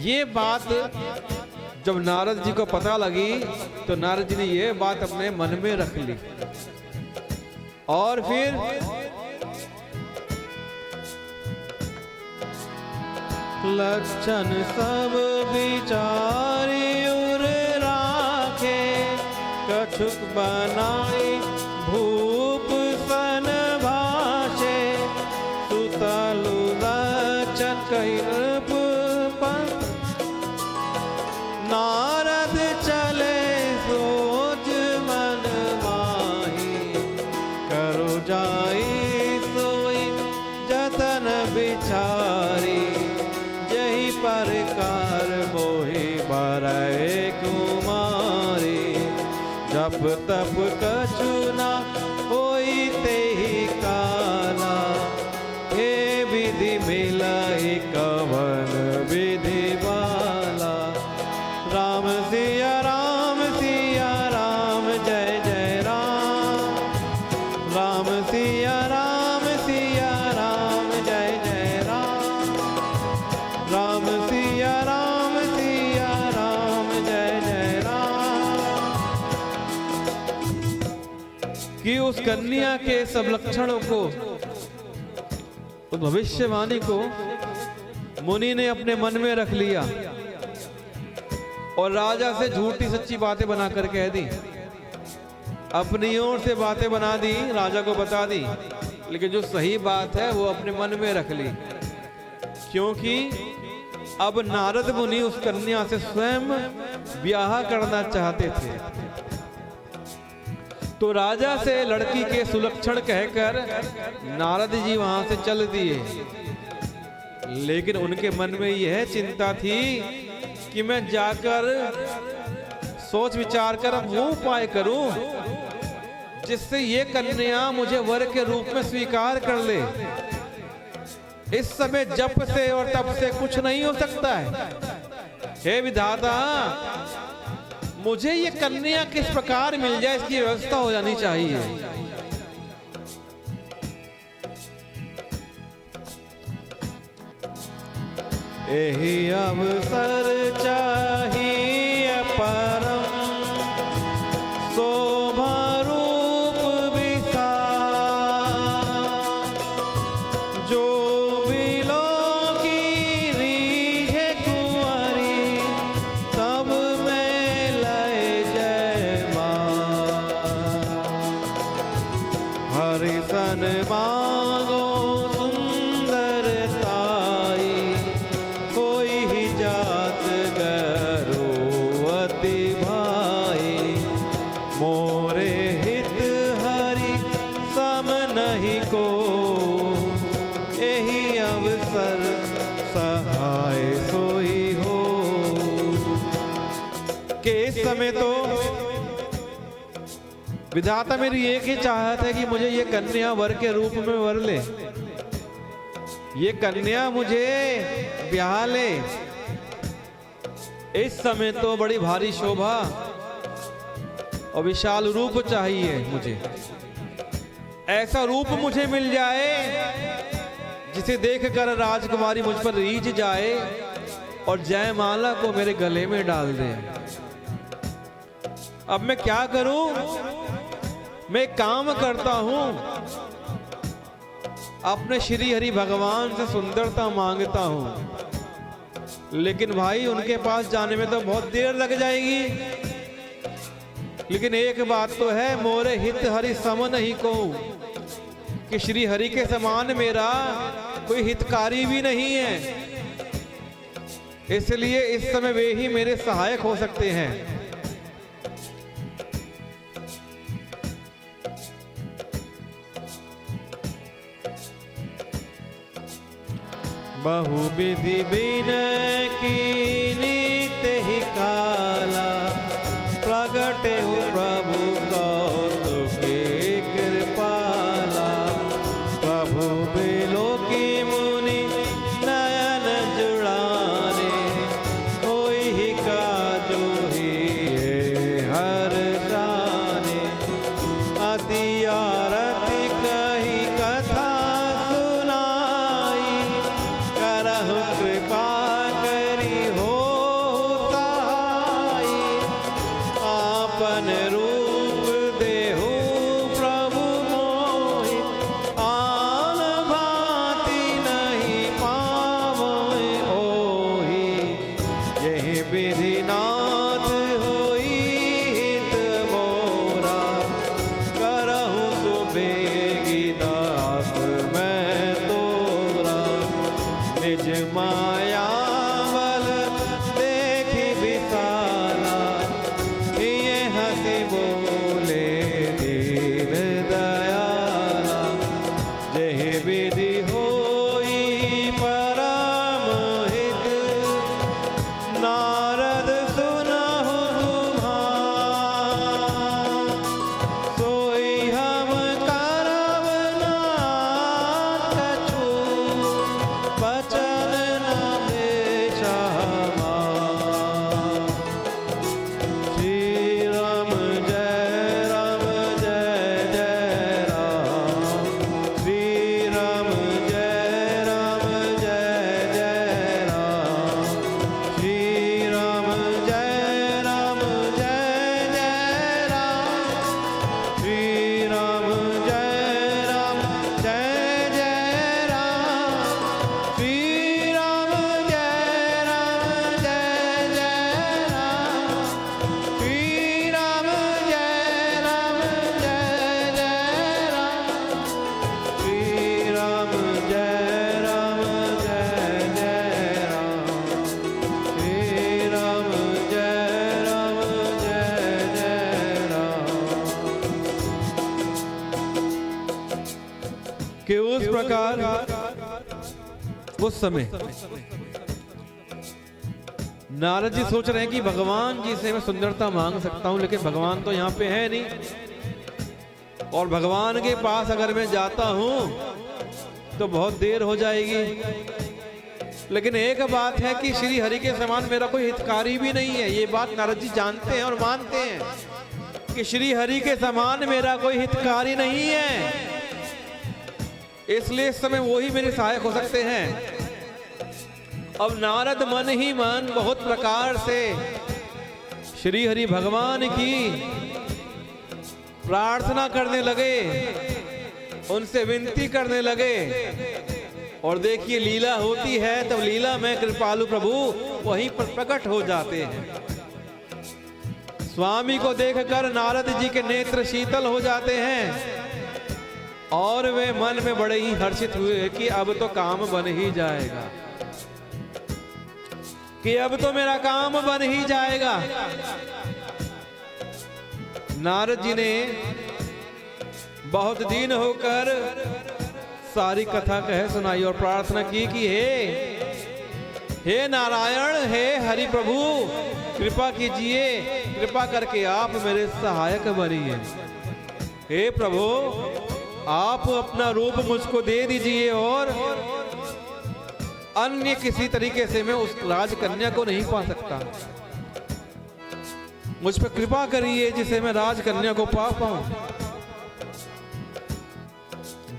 ये बात जब नारद जी को पता लगी तो नारद जी ने ये बात अपने मन में रख ली और फिर लक्षण सब विचारी उर राखे, कछुक बनाई भूप सन भाषे, सुतलु लक्षण कही नारद चले सोच मन माही, करो जाई सोई जतन बिचारी, जही परकार मोहि बरए कुमारी, जप तप कछु ना होई तेहि काला, हे विधि मिलाई कवन विधि बाला, राम सिया राम जय जय राम, राम सिया राम जय जय राम, राम सिया राम जय जय राम। कि उस कन्या के सब लक्षणों को, उस भविष्यवाणी को मुनि ने अपने मन में रख लिया और राजा से झूठी सच्ची बातें बनाकर कह दी। अपनी ओर से बातें बना दी, राजा को बता दी, लेकिन जो सही बात है वो अपने मन में रख ली, क्योंकि अब नारद मुनि उस कन्या से स्वयं ब्याह करना चाहते थे। तो राजा से लड़की के सुलक्षण कहकर नारद जी वहां से चल दिए, लेकिन उनके मन में यह चिंता थी कि मैं जाकर सोच विचार कर अब वो उपाय करूं जिससे ये कन्या मुझे वर के रूप में स्वीकार कर ले। इस समय जप से और तप से कुछ नहीं हो सकता है। हे विधाता, मुझे ये कन्या किस प्रकार मिल जाए, इसकी व्यवस्था हो जानी चाहिए। एहि अवसर चाहिए परम, शोभा रूप विशाल, जो विलोक इस समय तो विधाता मेरी एक ही चाहत है कि मुझे ये कन्या वर के रूप में वर ले, ये कन्या मुझे ब्याह ले। इस समय तो बड़ी भारी शोभा और विशाल रूप चाहिए मुझे। ऐसा रूप मुझे मिल जाए जिसे देखकर राजकुमारी मुझ पर रीझ जाए और जयमाला को मेरे गले में डाल दे। अब मैं क्या करूं? मैं काम करता हूं, अपने श्री हरि भगवान से सुंदरता मांगता हूं, लेकिन भाई उनके पास जाने में तो बहुत देर लग जाएगी। लेकिन एक बात तो है, मोरे हित हरि सम नहीं को, कि श्री हरि के समान मेरा कोई हितकारी भी नहीं है। इसलिए इस समय वे ही मेरे सहायक हो सकते हैं। बहुविधि बिनय कीनिते ही काला, प्रगटे हो प्रभु कौतुके कृपाला। प्रभु बेलो की मुनि नयन जुड़ाने, कोई ही काजू ही हर जाने। अति आरती कही कथा सुनाई, करहु कृपा करी हो सहाई। आपन रूप देहु प्रभु मोहि, आन भांति नहीं पावै ओहि। यही विधि नाथ होई हित मोरा, करहु सुबेगी दास मैं तोरा। निज माया बल देखी विशाला, ये हंसी बोले दीन दयाला। जहि विधि होई परम हित, नारद सुनहु तुम्हार। सोई हम करब नाथ कछु, बचन न भेषा हमार। श्री राम जय राम जय जय राम। श्री राम जय राम जय जय राम। श्री राम जय राम जय जय राम। श्री राम जय राम जय जय राम। श्री राम जय राम जय जय राम। श्री राम जय राम जय जय राम। श्री राम जय राम जय जय राम। श्री राम जय राम जय जय राम। कि उस प्रकार उस समय नारद जी सोच रहे हैं कि भगवान जी से मैं सुंदरता मांग सकता हूं, लेकिन भगवान तो यहाँ पे है नहीं। और भगवान के पास अगर मैं जाता हूं तो बहुत देर हो जाएगी। लेकिन एक बात है कि श्री हरि के समान मेरा कोई हितकारी भी नहीं है। ये बात नारद जी जानते हैं और मानते हैं कि श्री हरि के समान मेरा कोई हितकारी नहीं है। इसलिए इस समय वो ही मेरे सहायक हो सकते हैं। अब नारद मन ही मन बहुत प्रकार से श्री हरि भगवान की प्रार्थना करने लगे, उनसे विनती करने लगे। और देखिए लीला होती है, तब लीला में कृपालु प्रभु वहीं पर प्रकट हो जाते हैं। स्वामी को देखकर नारद जी के नेत्र शीतल हो जाते हैं और वे मन में बड़े ही हर्षित हुए कि अब तो काम बन ही जाएगा, कि अब तो मेरा काम बन ही जाएगा। नारद जी ने बहुत दिन होकर सारी कथा कह सुनाई और प्रार्थना की कि हे हे नारायण, हे हरि प्रभु, कृपा कीजिए, कृपा करके आप मेरे सहायक बनिए। हे प्रभु, आप अपना रूप मुझको दे दीजिए और अन्य किसी तरीके से मैं उस राजकन्या को नहीं पा सकता। मुझ पर कृपा करिए जिसे मैं राजकन्या को पा पाऊं।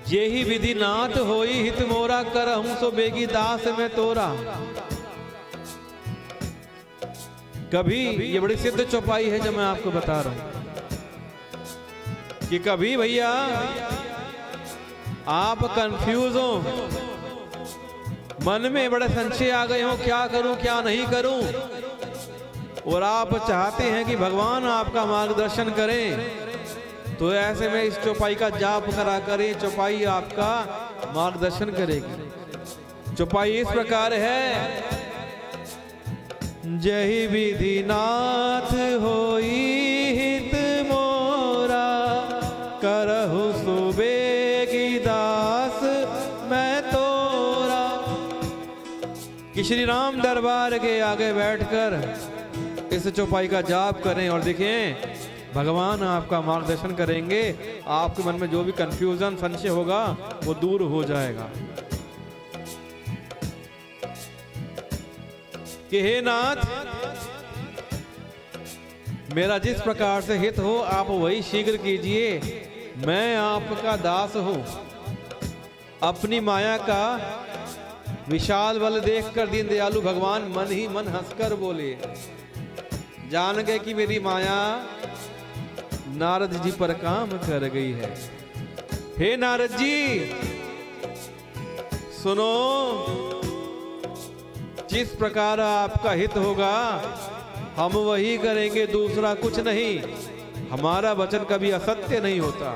जेहि विधि नाथ होई हित मोरा, करहूं सो बेगी दास में तोरा। कभी, ये बड़ी सिद्ध चौपाई है जो मैं आपको बता रहा हूं, कि कभी भैया आप कंफ्यूज हो, मन में बड़े संशय आ गए हो, क्या करूं क्या नहीं करूं, और आप चाहते हैं कि भगवान आपका मार्गदर्शन करें, तो ऐसे में इस चौपाई का जाप करा करें। चौपाई आपका मार्गदर्शन करेगी। चौपाई इस प्रकार है, जहि विधि नाथ होई हित मोरा, करहु सुबेगी दास मैं तोरा। कि श्री राम दरबार के आगे बैठकर इस चौपाई का जाप करें और देखें भगवान आपका मार्गदर्शन करेंगे। आपके मन में जो भी कंफ्यूजन संशय होगा वो दूर हो जाएगा। कि हे नाथ, मेरा जिस प्रकार से हित हो आप वही शीघ्र कीजिए। मैं आपका दास हूं। अपनी माया का विशाल बल देखकर दीन दयालु भगवान मन ही मन हंसकर बोले, जान गए कि मेरी माया नारद जी पर काम कर गई है। हे नारद जी सुनो, जिस प्रकार आपका हित होगा हम वही करेंगे, दूसरा कुछ नहीं। हमारा वचन कभी असत्य नहीं होता।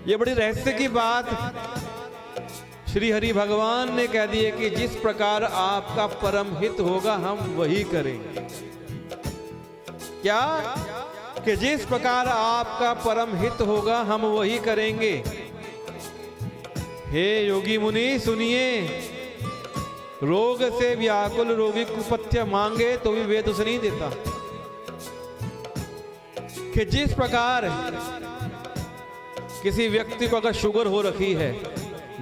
ये बड़ी रहस्य की बात श्री हरि भगवान ने कह दिए कि जिस प्रकार आपका परम हित होगा हम वही करेंगे। क्या? कि जिस प्रकार आपका परम हित होगा हम वही करेंगे। हे योगी मुनि सुनिए, रोग से व्याकुल रोगी कुपथ्य मांगे तो भी वेद उसे नहीं देता। कि जिस प्रकार किसी व्यक्ति को अगर शुगर हो रखी है,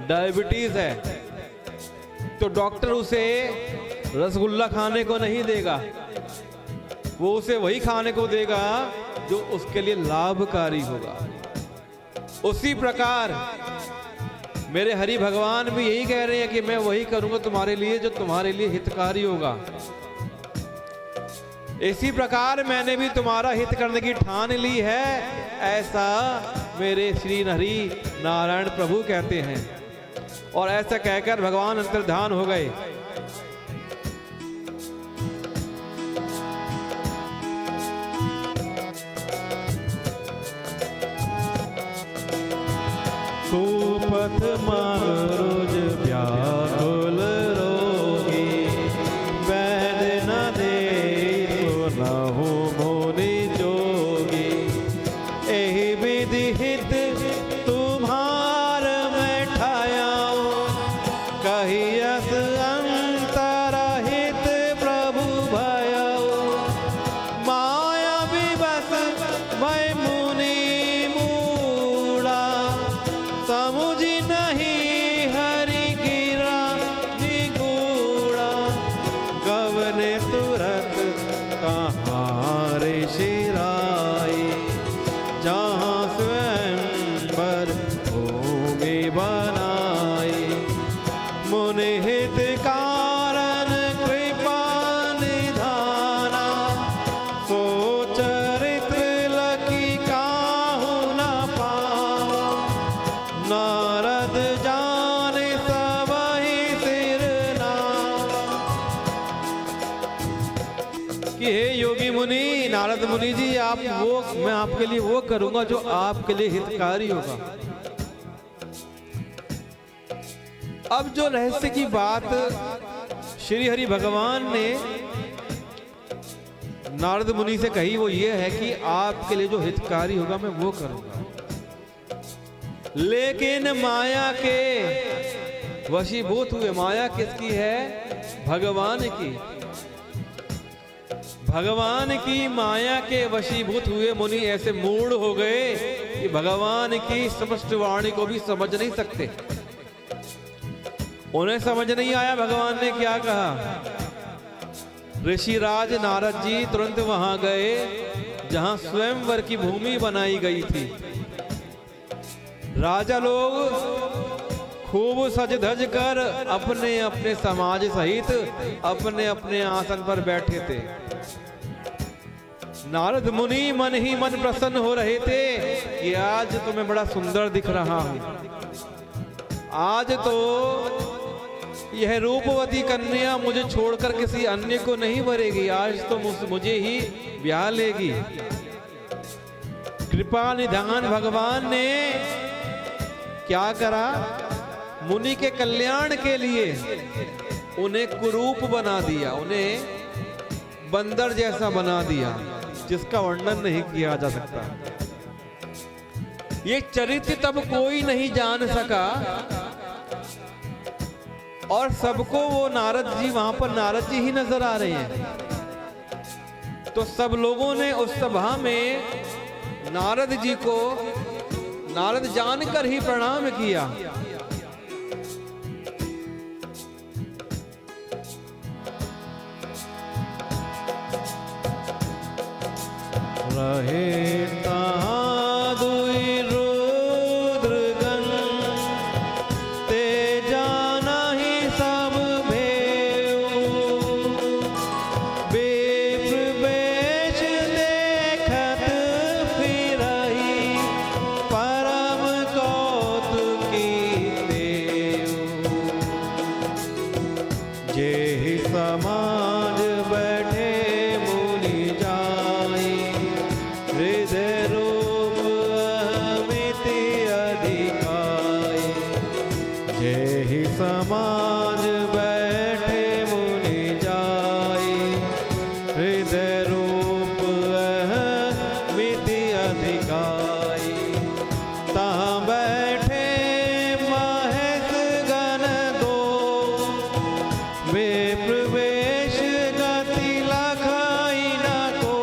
डायबिटीज है, तो डॉक्टर उसे रसगुल्ला खाने को नहीं देगा, वो उसे वही खाने को देगा जो उसके लिए लाभकारी होगा। उसी प्रकार मेरे हरि भगवान भी यही कह रहे हैं कि मैं वही करूंगा तुम्हारे लिए जो तुम्हारे लिए हितकारी होगा। इसी प्रकार मैंने भी तुम्हारा हित करने की ठान ली है, ऐसा मेरे श्री हरि नारायण प्रभु कहते हैं। और ऐसा कहकर भगवान अंतर्धान हो गए। कुपथ मारोज व्याकुल रोगी, वैद न दे तो नहु मुनि जोगी। एहि विधि हित तुम्हार मैं ठायाऊं, कहियस अंतर हित प्रभु भयऊ। माया विवश मैं मुनि मूढ़ा, समुझी नहीं हरि गिरा निगूढ़ा। गवने तुरत कहाँ रे शिराई, जहाँ स्वयंवर भूमि बनाई। मुनि हित कारण कृपा निधाना, सो चरित्र लकी काहू न पावा। नारद जाने सबहि सिर नावा। कि हे योगी मुनि, नारद मुनि जी, आप वो, मैं आपके लिए वो करूंगा जो आपके लिए हितकारी होगा। अब जो रहस्य की बात श्री हरि भगवान ने नारद मुनि से कही वो ये है कि आपके लिए जो हितकारी होगा मैं वो करूंगा। लेकिन माया के वशीभूत हुए। माया किसकी है? भगवान की। भगवान की माया के वशीभूत हुए मुनि ऐसे मूढ़ हो गए कि भगवान की स्पष्ट वाणी को भी समझ नहीं सकते। उन्हें समझ नहीं आया भगवान ने क्या कहा। ऋषिराज नारद जी तुरंत वहां गए जहां स्वयंवर की भूमि बनाई गई थी। राजा लोग खूब सज धज कर अपने अपने समाज सहित अपने अपने आसन पर बैठे थे। नारद मुनि मन ही मन प्रसन्न हो रहे थे कि आज तो मैं बड़ा सुंदर दिख रहा हूं, आज तो यह रूपवती कन्या मुझे छोड़कर किसी अन्य को नहीं वरेगी, आज तो मुझे ही ब्याह लेगी। कृपा निधान भगवान ने क्या करा? मुनि के कल्याण के लिए उन्हें कुरूप बना दिया, उन्हें बंदर जैसा बना दिया, जिसका वर्णन नहीं किया जा सकता। ये चरित्र तब कोई नहीं जान सका और सबको वो नारद जी, वहां पर नारद जी ही नजर आ रहे हैं। तो सब लोगों ने उस सभा में नारद जी को नारद जानकर ही प्रणाम किया। रहे समाज बैठे मुनि जाई, हृदय रूप मिति अधिकाई। तहाँ बैठे महेश गण दो, वे प्रवेश गति लखाई न को।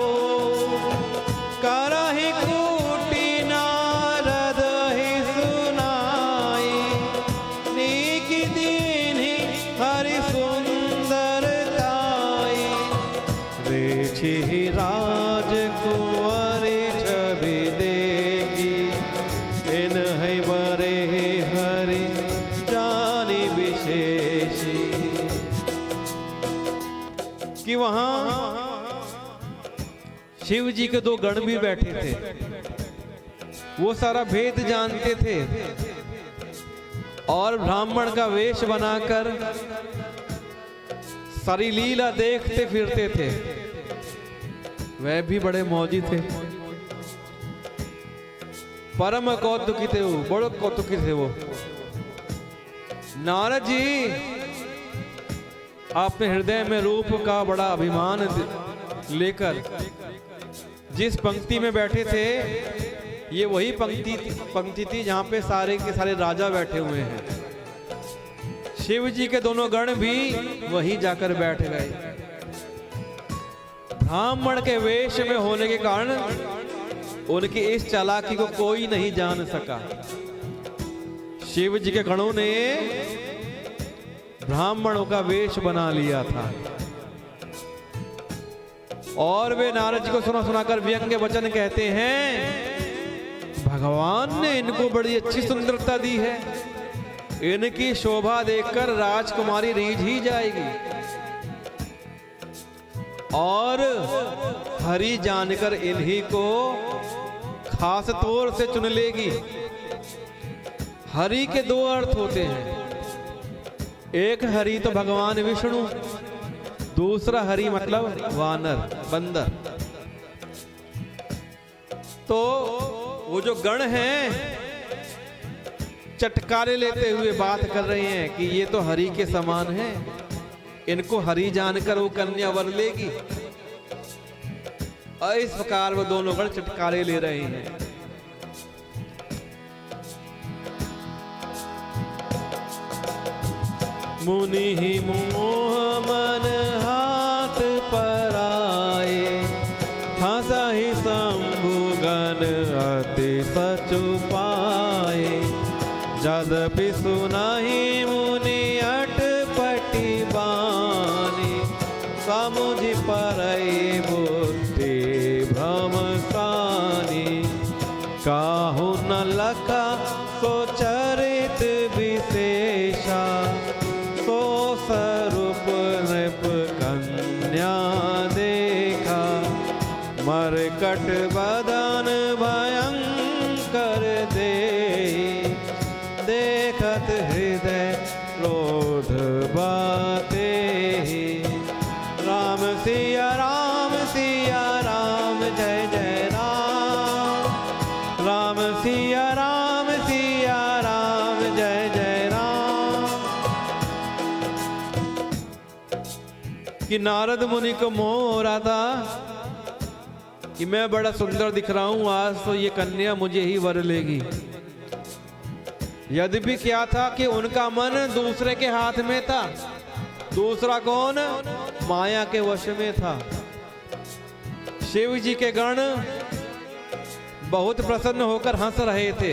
करहि कूटी नारद ही सुनाई, नीक दीन्हि हरि सुंदरताई। रेछि राज कुंवरी छवि देखी, इन्हि बरे हरि जानी विशेषी। कि वहां शिव जी के दो गण भी बैठे थे, वो सारा भेद जानते थे और ब्राह्मण का वेश बनाकर सारी लीला देखते फिरते थे। वह भी बड़े मौजी थे, परम कौतुकी थे वो, बड़े कौतुकी थे वो। नारद जी अपने हृदय में रूप का बड़ा अभिमान लेकर जिस पंक्ति में बैठे थे, ये वही पंक्ति थी जहां पे सारे के सारे राजा बैठे हुए हैं। शिव जी के दोनों गण भी वहीं जाकर बैठ गए। ब्राह्मण के वेश में होने के कारण उनकी इस चालाकी को कोई नहीं जान सका। शिव जी के गणों ने ब्राह्मणों का वेश बना लिया था और वे नारद जी को सुना सुनाकर व्यंग्य वचन कहते हैं, भगवान ने इनको बड़ी अच्छी सुंदरता दी है, इनकी शोभा देखकर राजकुमारी रीझ ही जाएगी और हरि जानकर इन्हीं को खास तौर से चुन लेगी। हरि के दो अर्थ होते हैं, एक हरि तो भगवान विष्णु, दूसरा हरि मतलब वानर, बंदर। तो वो जो गण हैं चटकारे लेते हुए बात कर रहे हैं कि ये तो हरि के समान है, इनको हरि जानकर वो कन्या वर लेगी। और इस प्रकार वो दोनों गण चटकारे ले रहे हैं। मुनि ही मोह मन हाथ पर आए, हंसा ही शंभु गण अति सचु पाए। यद्यपि सुनाहि मुनि अटपटी बानी, समुझ परई बुद्धि भ्रम सानी। काहू न लखा सो चरित विशेषा, सो स्वरूप नृप कन्या देखा। मरकट बदन भयंकर दे, देखत हृदय क्रोध बाते। राम सिया राम जय जय राम। राम सिया राम जय जय राम। कि नारद मुनि को मोह हो रहा था कि मैं बड़ा सुंदर दिख रहा हूं, आज तो ये कन्या मुझे ही वर लेगी। यद्यपि क्या था कि उनका मन दूसरे के हाथ में था। दूसरा कौन? माया के वश में था। शिव जी के गण बहुत प्रसन्न होकर हंस रहे थे।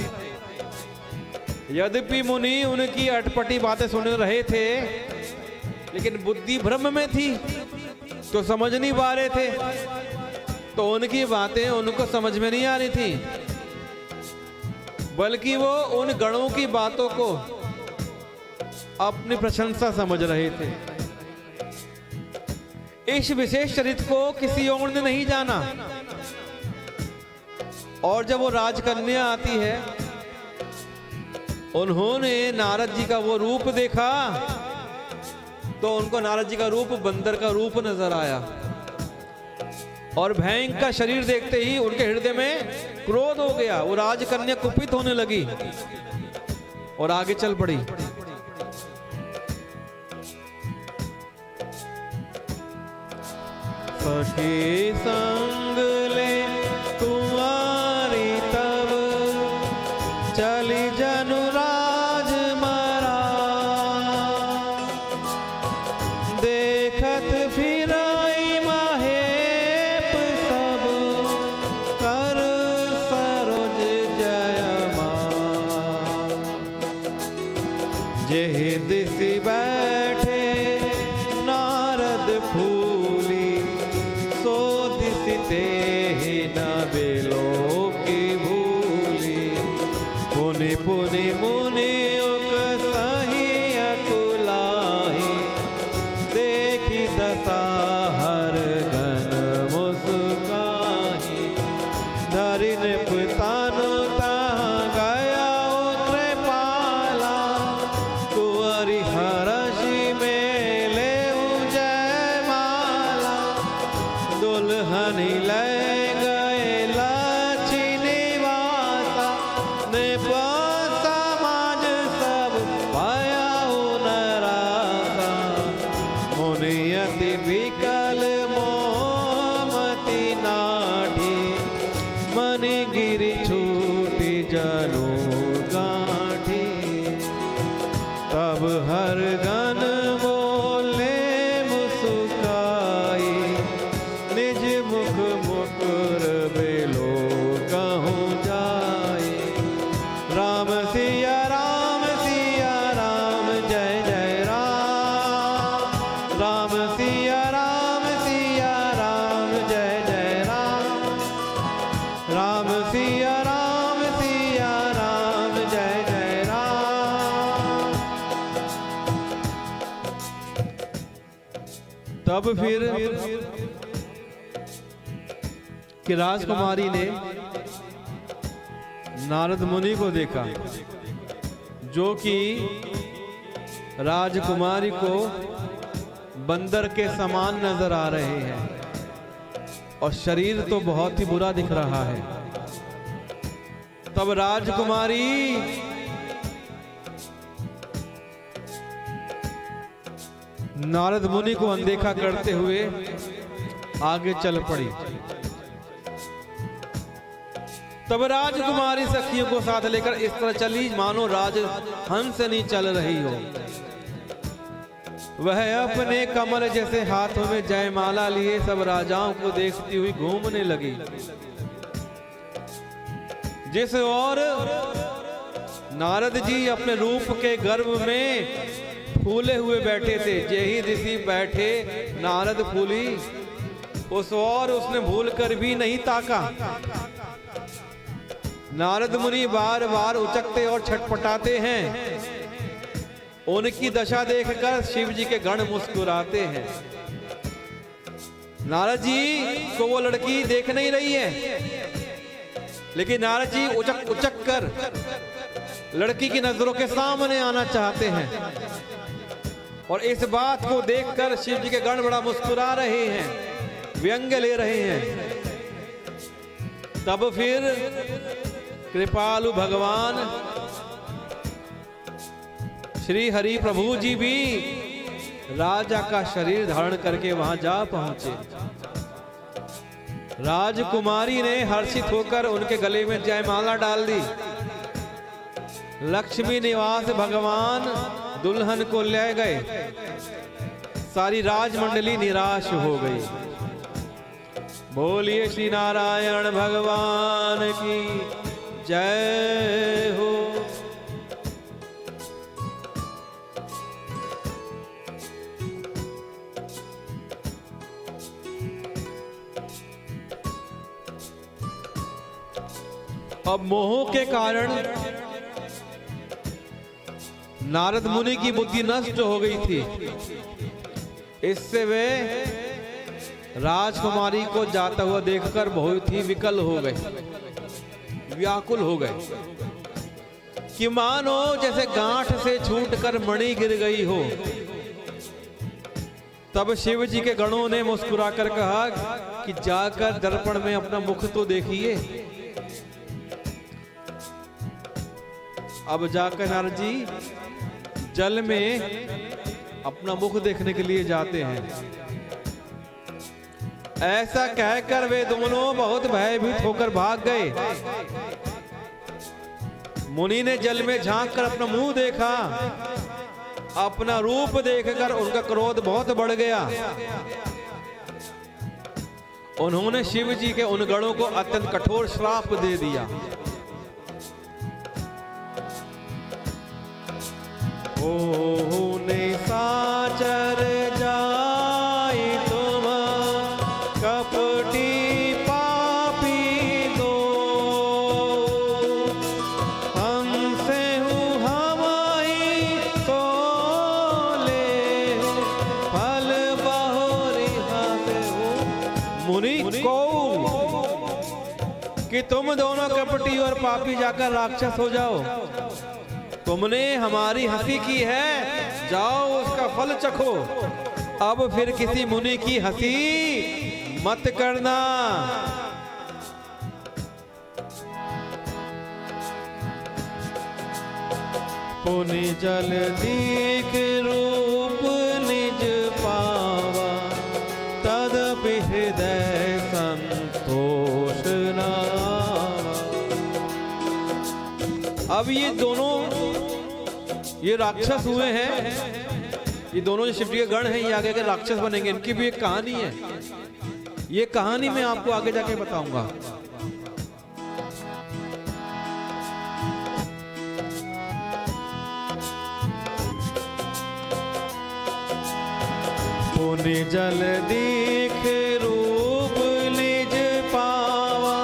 यद्यपि मुनि उनकी अटपटी बातें सुन रहे थे, लेकिन बुद्धि भ्रम में थी तो समझ नहीं पा रहे थे। तो उनकी बातें उनको समझ में नहीं आ रही थी, बल्कि वो उन गणों की बातों को अपनी प्रशंसा समझ रहे थे। इस विशेष चरित्र को किसी और ने नहीं जाना। और जब वो राजकन्या आती है, उन्होंने नारद जी का वो रूप देखा तो उनको नारद जी का रूप बंदर का रूप नजर आया। और भयंकर का शरीर देखते ही उनके हृदय में क्रोध हो गया। वो राजकन्या कुपित होने लगी और आगे चल पड़ी। सखी संग ले तुम्हारी तब, चली जनु राज मरा। देखत फिराई महेप सब, कर सरोज जयमा। जेहि दिसि बैठे नारद फूली, सो दिसि तेहि न बेलो की भूली। पुनि पुनि मुनि उकसहि अकुलाहि, देखि दशा हर गण मुस्काहि। धरि नृप तनु तहाँ गया कृपाला, कुंवरी हरषि मेले जयमाला। दुल्हनी ले गए लक्ष्मी निवासा, नृप समाज सब भयउ नरासा। मुनि अति विकल मोहमति नाठी, मनि गिरि छूटी जनु गांठी। तब हर गण बोले मुस्काई, निज मुख मुकुर बेलो कहूँ जाए। राम सिया राम जय जय राम। राम सिया राम जय जय राम। राम सिया राम जय जय राम। तब फिर कि राजकुमारी ने नारद मुनि को देखा, जो कि राजकुमारी को बंदर के समान नजर आ रहे हैं और शरीर तो बहुत ही बुरा दिख रहा है। तब राजकुमारी नारद मुनि को अनदेखा करते हुए आगे चल पड़ी। तब राजकुमारी सखियों को साथ लेकर इस तरह चली मानो राज हंस नहीं चल रही हो। वह अपने कमल जैसे हाथों में जयमाला लिए सब राजाओं को देखती हुई घूमने लगी। जिस ओर नारद जी अपने रूप के गर्भ में फूले हुए बैठे थे, जेही दिसी बैठे नारद फूली, उस ओर उसने भूल कर भी नहीं ताका। नारद मुनि बार बार उचकते और छटपटाते हैं। उनकी दशा देखकर शिव जी के गण मुस्कुराते हैं। नारद जी को वो लड़की देख नहीं रही है, लेकिन नारद जी उचक उचक कर लड़की की नजरों के सामने आना चाहते हैं। और इस बात को देखकर शिव जी के गण बड़ा मुस्कुरा रहे हैं, व्यंग ले रहे हैं। तब फिर कृपालु भगवान श्री हरि प्रभु जी भी राजा का शरीर धारण करके वहां जा पहुंचे। राजकुमारी ने हर्षित होकर उनके गले में जयमाला डाल दी। लक्ष्मी निवास भगवान दुल्हन को ले गए। सारी राजमंडली निराश हो गई। बोलिए श्री नारायण भगवान की जय हो। अब मोह के कारण नारद मुनि की बुद्धि नष्ट हो गई थी। इससे वे राजकुमारी को जाता हुआ देखकर बहुत ही विकल हो गए, व्याकुल हो गए कि मानो जैसे गांठ से छूटकर मणि गिर गई हो। तब शिव जी के गणों ने मुस्कुराकर कहा कि जाकर दर्पण में अपना मुख तो देखिए। अब जाकर नारद जी जल में अपना मुख देखने के लिए जाते हैं। ऐसा कहकर वे दोनों बहुत भयभीत होकर भाग गए। मुनि ने जल में झांक कर अपना मुंह देखा। अपना रूप देखकर उनका क्रोध बहुत बढ़ गया। उन्होंने शिव जी के उन गणों को अत्यंत कठोर श्राप दे दिया। ओने साचर जाए तुम कपटी पापी दो, हमसे हूँ हमारी तो ले फल बहुरी हाथे हो। मुनि को कि तुम दोनों कपटी और पापी जाकर राक्षस हो जाओ। तुमने हमारी हंसी की है, जाओ उसका फल चखो। अब फिर किसी मुनि की हंसी मत करना। पुनि जल दीख रूप निज पावा, तदपि हृदय संतोष ना। अब ये दोनों ये राक्षस हुए हैं। ये दोनों जो शिव जी के गण हैं, ये आगे के राक्षस बनेंगे। इनकी भी एक कहानी है। ये कहानी मैं आपको आगे जाके बताऊंगा। पुनि जल दीख रूप निज पावा,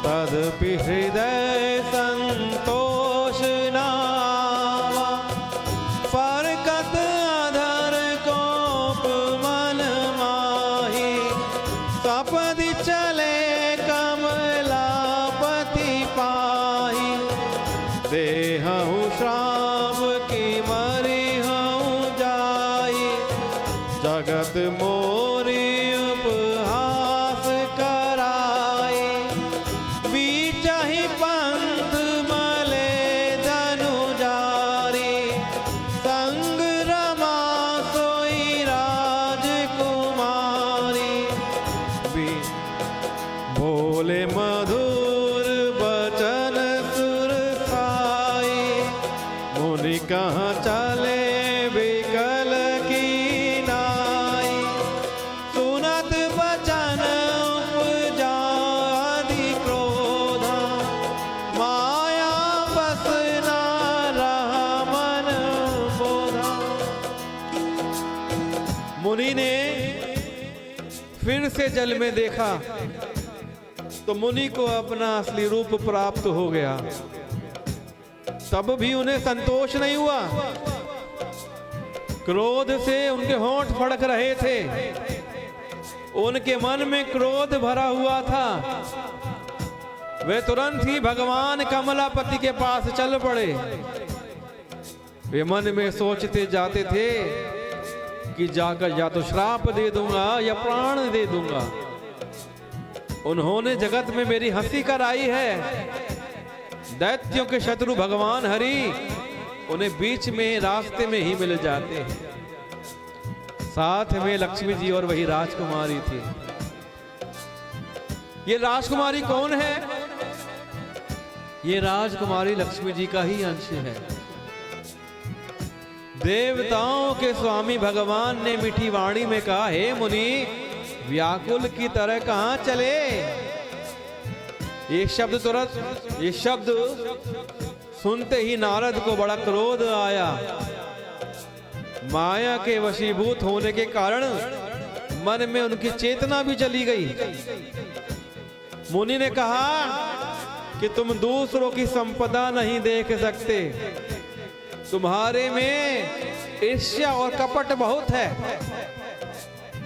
तदपि हृदय संतोष नावा। फरकत अधर कोप मन माही, सपदि चले कमलापति पाही। देहु श्राप की मरी हूँ जाई, जगत मोरी उपहास कराई। बीचहि पंथ मले धनु जारी, संग रमा सोई राजकुमारी। बोले मधुर बचन सुरसाई, मुनि कहाँ चले विकल की फिर से जल में देखा तो मुनि को अपना असली रूप प्राप्त हो गया। तब भी उन्हें संतोष नहीं हुआ। क्रोध से उनके होंठ फड़क रहे थे, उनके मन में क्रोध भरा हुआ था। वे तुरंत ही भगवान कमलापति के पास चल पड़े। वे मन में सोचते जाते थे कि जाकर या तो श्राप दे दूंगा या प्राण दे दूंगा। उन्होंने जगत में मेरी हंसी कराई है। दैत्यों के शत्रु भगवान हरि उन्हें बीच में रास्ते में ही मिल जाते हैं। साथ में लक्ष्मी जी और वही राजकुमारी थी। ये राजकुमारी कौन है? ये राजकुमारी लक्ष्मी जी का ही अंश है। देवताओं के स्वामी भगवान ने मीठी वाणी में कहा, हे मुनि, व्याकुल की तरह कहां चले? ये शब्द सुनते ही नारद को बड़ा क्रोध आया। माया के वशीभूत होने के कारण मन में उनकी चेतना भी चली गई। मुनि ने कहा कि तुम दूसरों की संपदा नहीं देख सकते, तुम्हारे में ईर्ष्या और कपट बहुत है।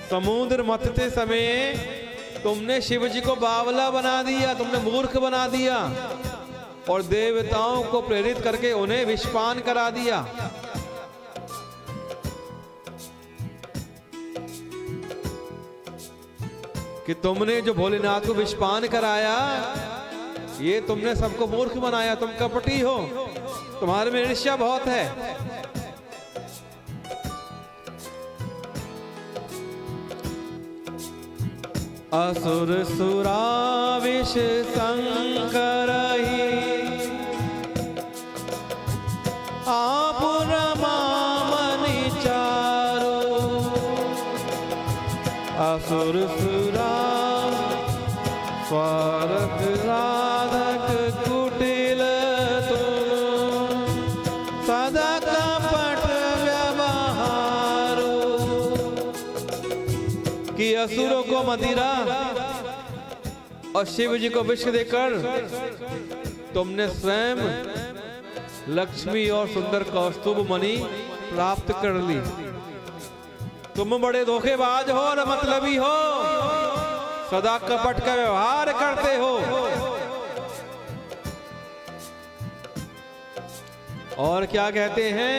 समुद्र मथते समय तुमने शिव जी को बावला बना दिया, तुमने मूर्ख बना दिया और देवताओं को प्रेरित करके उन्हें विषपान करा दिया। कि तुमने जो भोलेनाथ को विषपान कराया, ये तुमने सबको मूर्ख बनाया, तुम कपटी हो, तुम्हारे में ईर्ष्या बहुत है। असुर सुरा विष संकरहि आप रमामनि चारो। असुर सुरा स्वार्थ राधक कुटिल तुम, सदा कपट व्यवहारो। कि असुरों को मदिरा और शिव जी को विष देकर तुमने स्वयं लक्ष्मी और सुंदर कौस्तुभ मणि प्राप्त कर ली। तुम बड़े धोखेबाज हो और मतलबी हो, सदा कपट का व्यवहार करते हो। और क्या कहते हैं?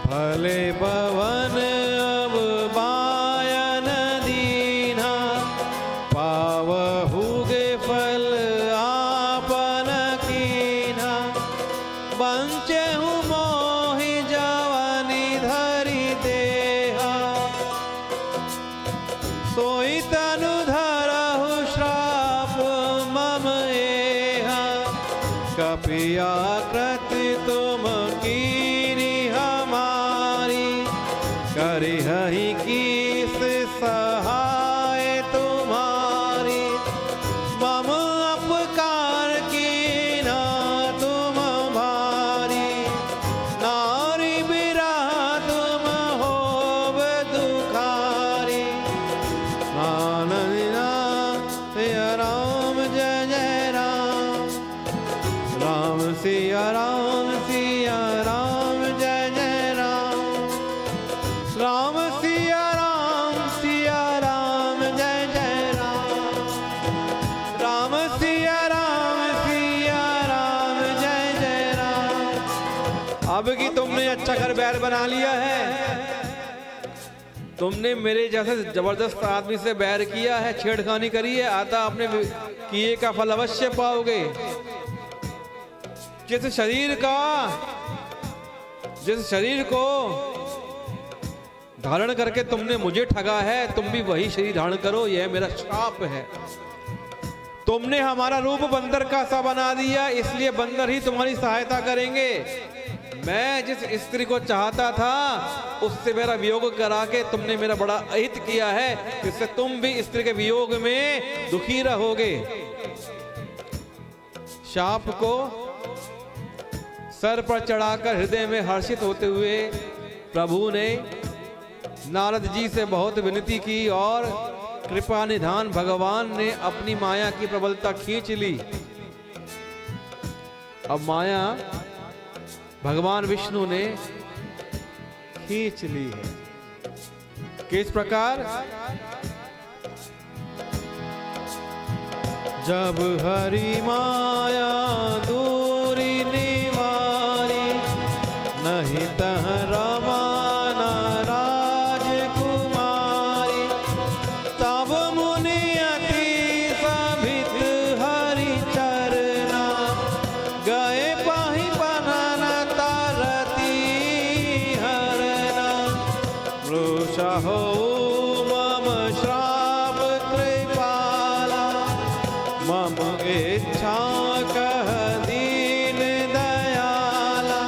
भले पवन अब बायन दीना, पावहुगे फल आपन कीना। बंचहु मोहि जवानी धरि देहा, सोई तनु धरहु श्राप मम एहा। कपिया कृति तुम कीनी हमारी, करिहहि कीस सहाय तुम्हारी। मम अपकार कीना तुम भारी, नारी बिरहा तुम होव दुखारी। आनंदिना सिया राम जय जय राम, राम सिया राम जय जय राम। राम सिया राम जय जय राम, राम सिया राम जय जय राम। अब की तुमने अच्छा घर बैर बना लिया है, तुमने मेरे जैसे जबरदस्त आदमी से बैर किया है, छेड़खानी करी है, आता अपने किए का फल अवश्य पाओगे। जिस शरीर को धारण करके तुमने मुझे ठगा है, तुम भी वही शरीर धारण करो, यह मेरा श्राप है। तुमने हमारा रूप बंदर का सा बना दिया, इसलिए बंदर ही तुम्हारी सहायता करेंगे। मैं जिस स्त्री को चाहता था उससे मेरा वियोग करा के तुमने मेरा बड़ा अहित किया है, इससे तुम भी स्त्री के वियोग में दुखी रहोगे। शाप को सर पर चढ़ाकर हृदय में हर्षित होते हुए प्रभु ने नारद जी से बहुत विनती की और कृपा निधान भगवान ने अपनी माया की प्रबलता खींच ली। अब माया भगवान विष्णु ने खींच ली है। किस प्रकार? जब हरि माया दूरी निवारी, नहीं तह रमाना राजकुमारी। तब मुनि अति सभित हरि चरना, गए पाहि पनन तरती हरना। मृषा हो मम श्राप कृपाला, मम इच्छा कह दीन दयाला।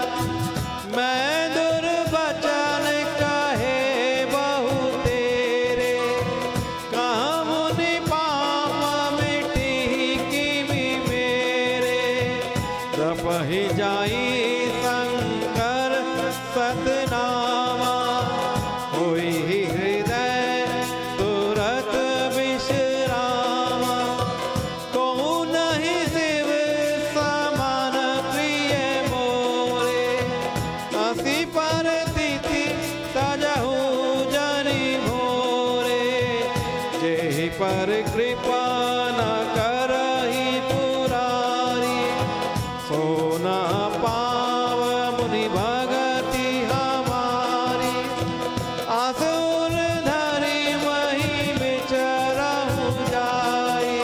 मैं दुर्वचन कहे बहु तेरे, कहाँ मुनि पाप मिटी किमि मेरे। जपहि जाई शंकर सतनामा, होई हृदय तुरत विश्रामा। कहूँ नहीं शिव समान प्रिय मोरे, हंसी पर तिथि तजहु जनि भोरे। जेहि पर कृपा न करहि पुरारी, सोना पाव मुनि भगति हमारी। आसुर धरि मही विचरहु जाई,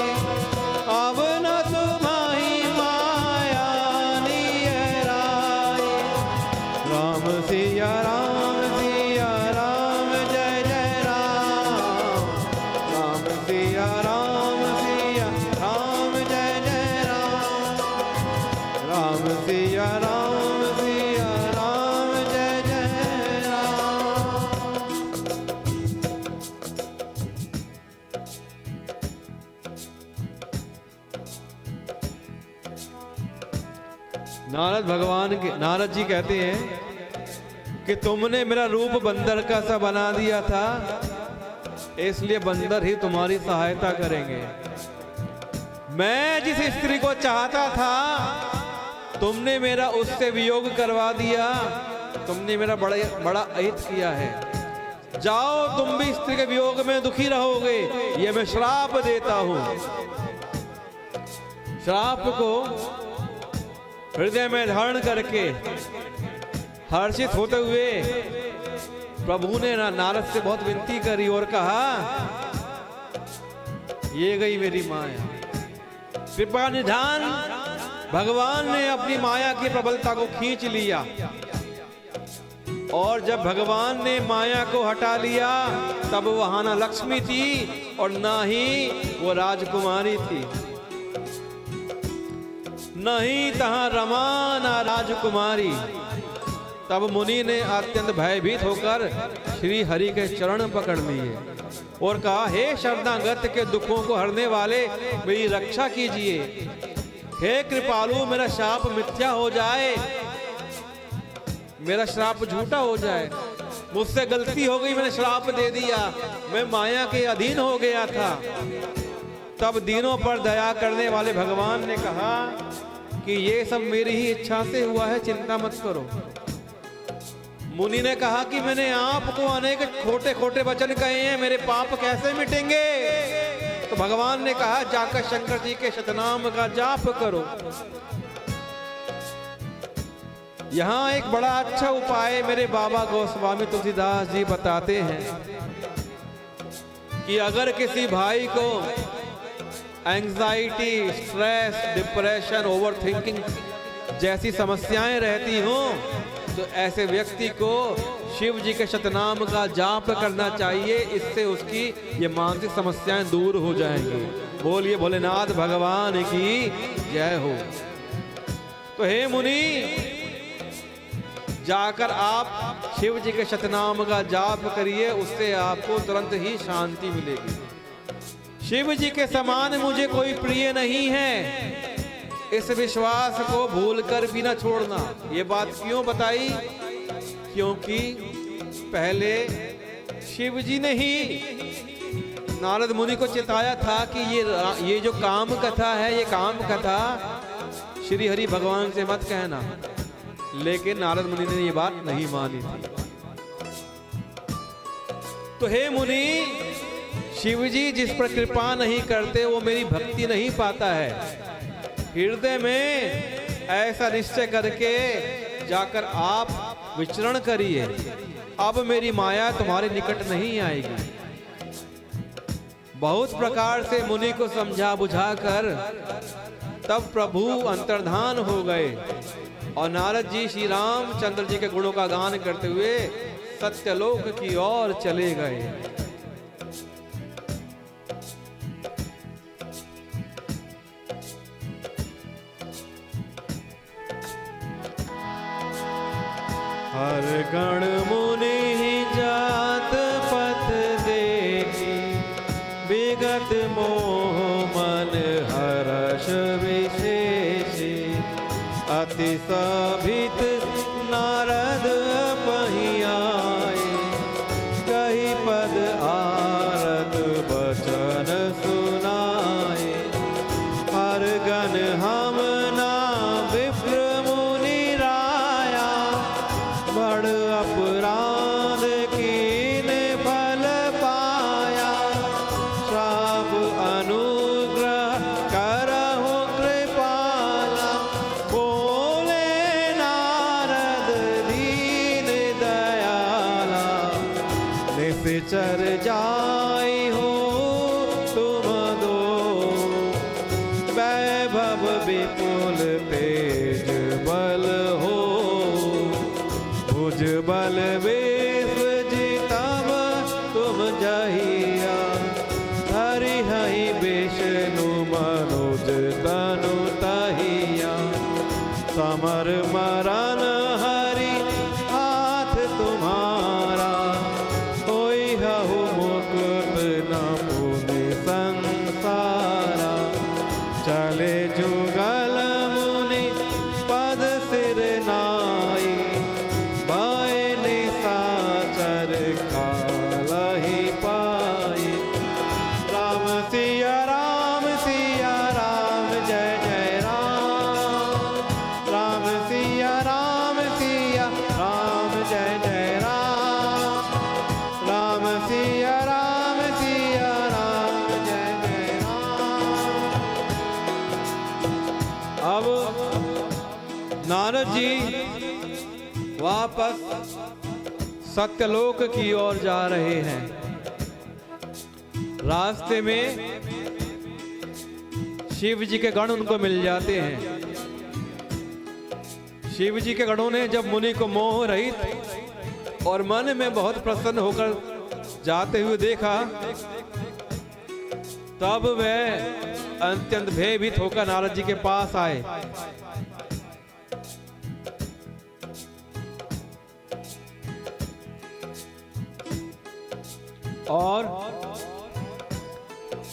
अब न तुम्हारी माया नियराई। राम सिया राम जय जय राम। राम सिया राम जय जय राम। राम सिया राम जय जय राम। नारद जी कहते हैं कि तुमने मेरा रूप बंदर का सा बना दिया था, इसलिए बंदर ही तुम्हारी सहायता करेंगे। मैं जिस स्त्री को चाहता था, तुमने मेरा उससे वियोग करवा दिया। तुमने मेरा बड़ा अहित किया है। जाओ, तुम भी स्त्री के वियोग में दुखी रहोगे, ये मैं श्राप देता हूं। श्राप को हृदय में धारण करके हर्षित होते हुए प्रभु ने नारद से बहुत विनती करी और कहा, ये गई मेरी माया। कृपा निधान भगवान ने अपनी माया की प्रबलता को खींच लिया, और जब भगवान ने माया को हटा लिया, तब वहां ना लक्ष्मी थी और ना ही वो राजकुमारी थी, नहीं तहां रमा ना राजकुमारी। तब मुनि ने अत्यंत भयभीत होकर श्री हरि के चरण पकड़ लिए और कहा, हे शरणागत के दुखों को हरने वाले, मेरी रक्षा कीजिए। हे कृपालु, मेरा शाप मिथ्या हो जाए, मेरा श्राप झूठा हो जाए। मुझसे गलती हो गई, मैंने श्राप दे दिया, मैं माया के अधीन हो गया था। तब दीनों पर दया करने वाले भगवान ने कहा कि ये सब मेरी ही इच्छा से हुआ है, चिंता मत करो। मुनि ने कहा कि मैंने आपको अनेक खोटे खोटे वचन कहे हैं, मेरे पाप कैसे मिटेंगे? तो भगवान ने कहा, जाकर शंकर जी के शतनाम का जाप करो। यहाँ एक बड़ा अच्छा उपाय मेरे बाबा गोस्वामी तुलसीदास जी बताते हैं कि अगर किसी भाई को एंजाइटी, स्ट्रेस, डिप्रेशन, ओवरथिंकिंग जैसी समस्याएं रहती हों, तो ऐसे व्यक्ति को शिव जी के शतनाम का जाप करना चाहिए। इससे उसकी ये मानसिक समस्याएं दूर हो जाएंगी। बोलिए भोलेनाथ भगवान की जय हो। तो हे मुनि, जाकर आप शिव जी के शतनाम का जाप करिए, उससे आपको तुरंत ही शांति मिलेगी। शिव जी के समान मुझे कोई प्रिय नहीं है, इस विश्वास को भूलकर भी न छोड़ना। ये बात क्यों बताई? क्योंकि पहले शिव जी ने ही नारद मुनि को चिताया था कि ये जो काम कथा है, ये काम कथा श्री हरि भगवान से मत कहना, लेकिन नारद मुनि ने ये बात नहीं मानी थी। तो हे मुनि, शिव जी जिस पर कृपा नहीं करते वो मेरी भक्ति नहीं पाता है। हृदय में ऐसा निश्चय करके जाकर आप विचरण करिए, अब मेरी माया तुम्हारे निकट नहीं आएगी। बहुत प्रकार से मुनि को समझा बुझाकर तब प्रभु अंतर्धान हो गए और नारद जी श्री रामचंद्र जी के गुणों का गान करते हुए सत्यलोक की ओर चले गए। हर गण मुनि जात पथ देखी, विगत मोह मन हर्ष विशेषी। अति सभित नारद पहियाए, कही पद आरत बचन सुनाए। हर गण हम ना विप्र मुनि राया, बड़ अपराध कीन फल पाया। श्राप अनुग्रह करहु कृपाला, बोले नारद दीन दयाला। निश्चर जाई हो तुम दो, वैभव विपुल तेज बल हो। भुज बल वेश जितब तुम जहिया, हरि हरि विष्णु मनोज तनु तहिया। समर मरण हरि हाथ तुम्हारा, होई हहु मुकुट न पुनि संसारा। चले जुगल मुनि पद सिर नाई, बाए निशाचर कालहि पाई। राम सिया राम जय जय राम। राम सिया राम जय जय राम। राम सिया राम जय जय राम। अब नारद जी वापस सत्यलोक की ओर जा रहे हैं। रास्ते में शिव जी के गण उनको मिल जाते हैं। शिव जी के गणों ने जब मुनि को मोह रहित और मन में बहुत प्रसन्न होकर जाते हुए देखा, तब वह अत्यंत भयभीत होकर नारद जी के पास आए। और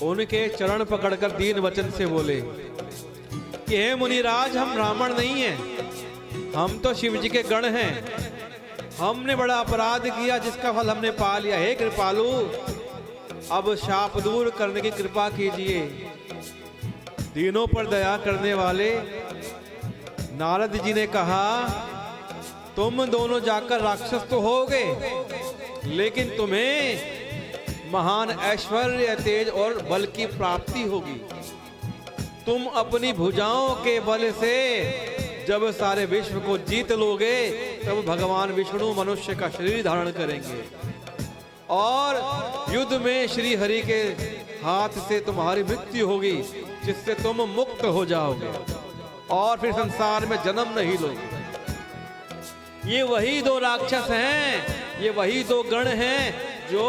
उनके चरण पकड़कर दीन वचन से बोले कि हे मुनिराज, हम ब्राह्मण नहीं हैं, हम तो शिव जी के गण हैं। हमने बड़ा अपराध किया जिसका फल हमने पा लिया। हे कृपालु, अब शाप दूर करने की कृपा कीजिए। दीनों पर दया करने वाले नारद जी ने कहा, तुम दोनों जाकर राक्षस तो होगे, लेकिन तुम्हें महान ऐश्वर्य, तेज और बल की प्राप्ति होगी। तुम अपनी भुजाओं के बल से जब सारे विश्व को जीत लोगे, तब भगवान विष्णु मनुष्य का शरीर धारण करेंगे और युद्ध में श्री हरि के हाथ से तुम्हारी मृत्यु होगी, जिससे तुम मुक्त हो जाओगे और फिर संसार में जन्म नहीं लोगे। ये वही दो राक्षस हैं, ये वही दो गण हैं जो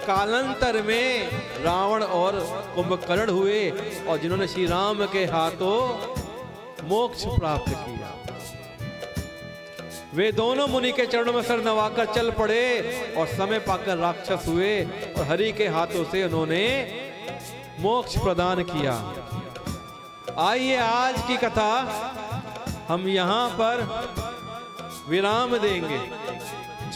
कालांतर में रावण और कुंभकर्ण हुए और जिन्होंने श्री राम के हाथों मोक्ष प्राप्त किया। वे दोनों मुनि के चरणों में सर नवाकर चल पड़े और समय पाकर राक्षस हुए और हरि के हाथों से उन्होंने मोक्ष प्रदान किया। आइए आज की कथा हम यहाँ पर विराम देंगे।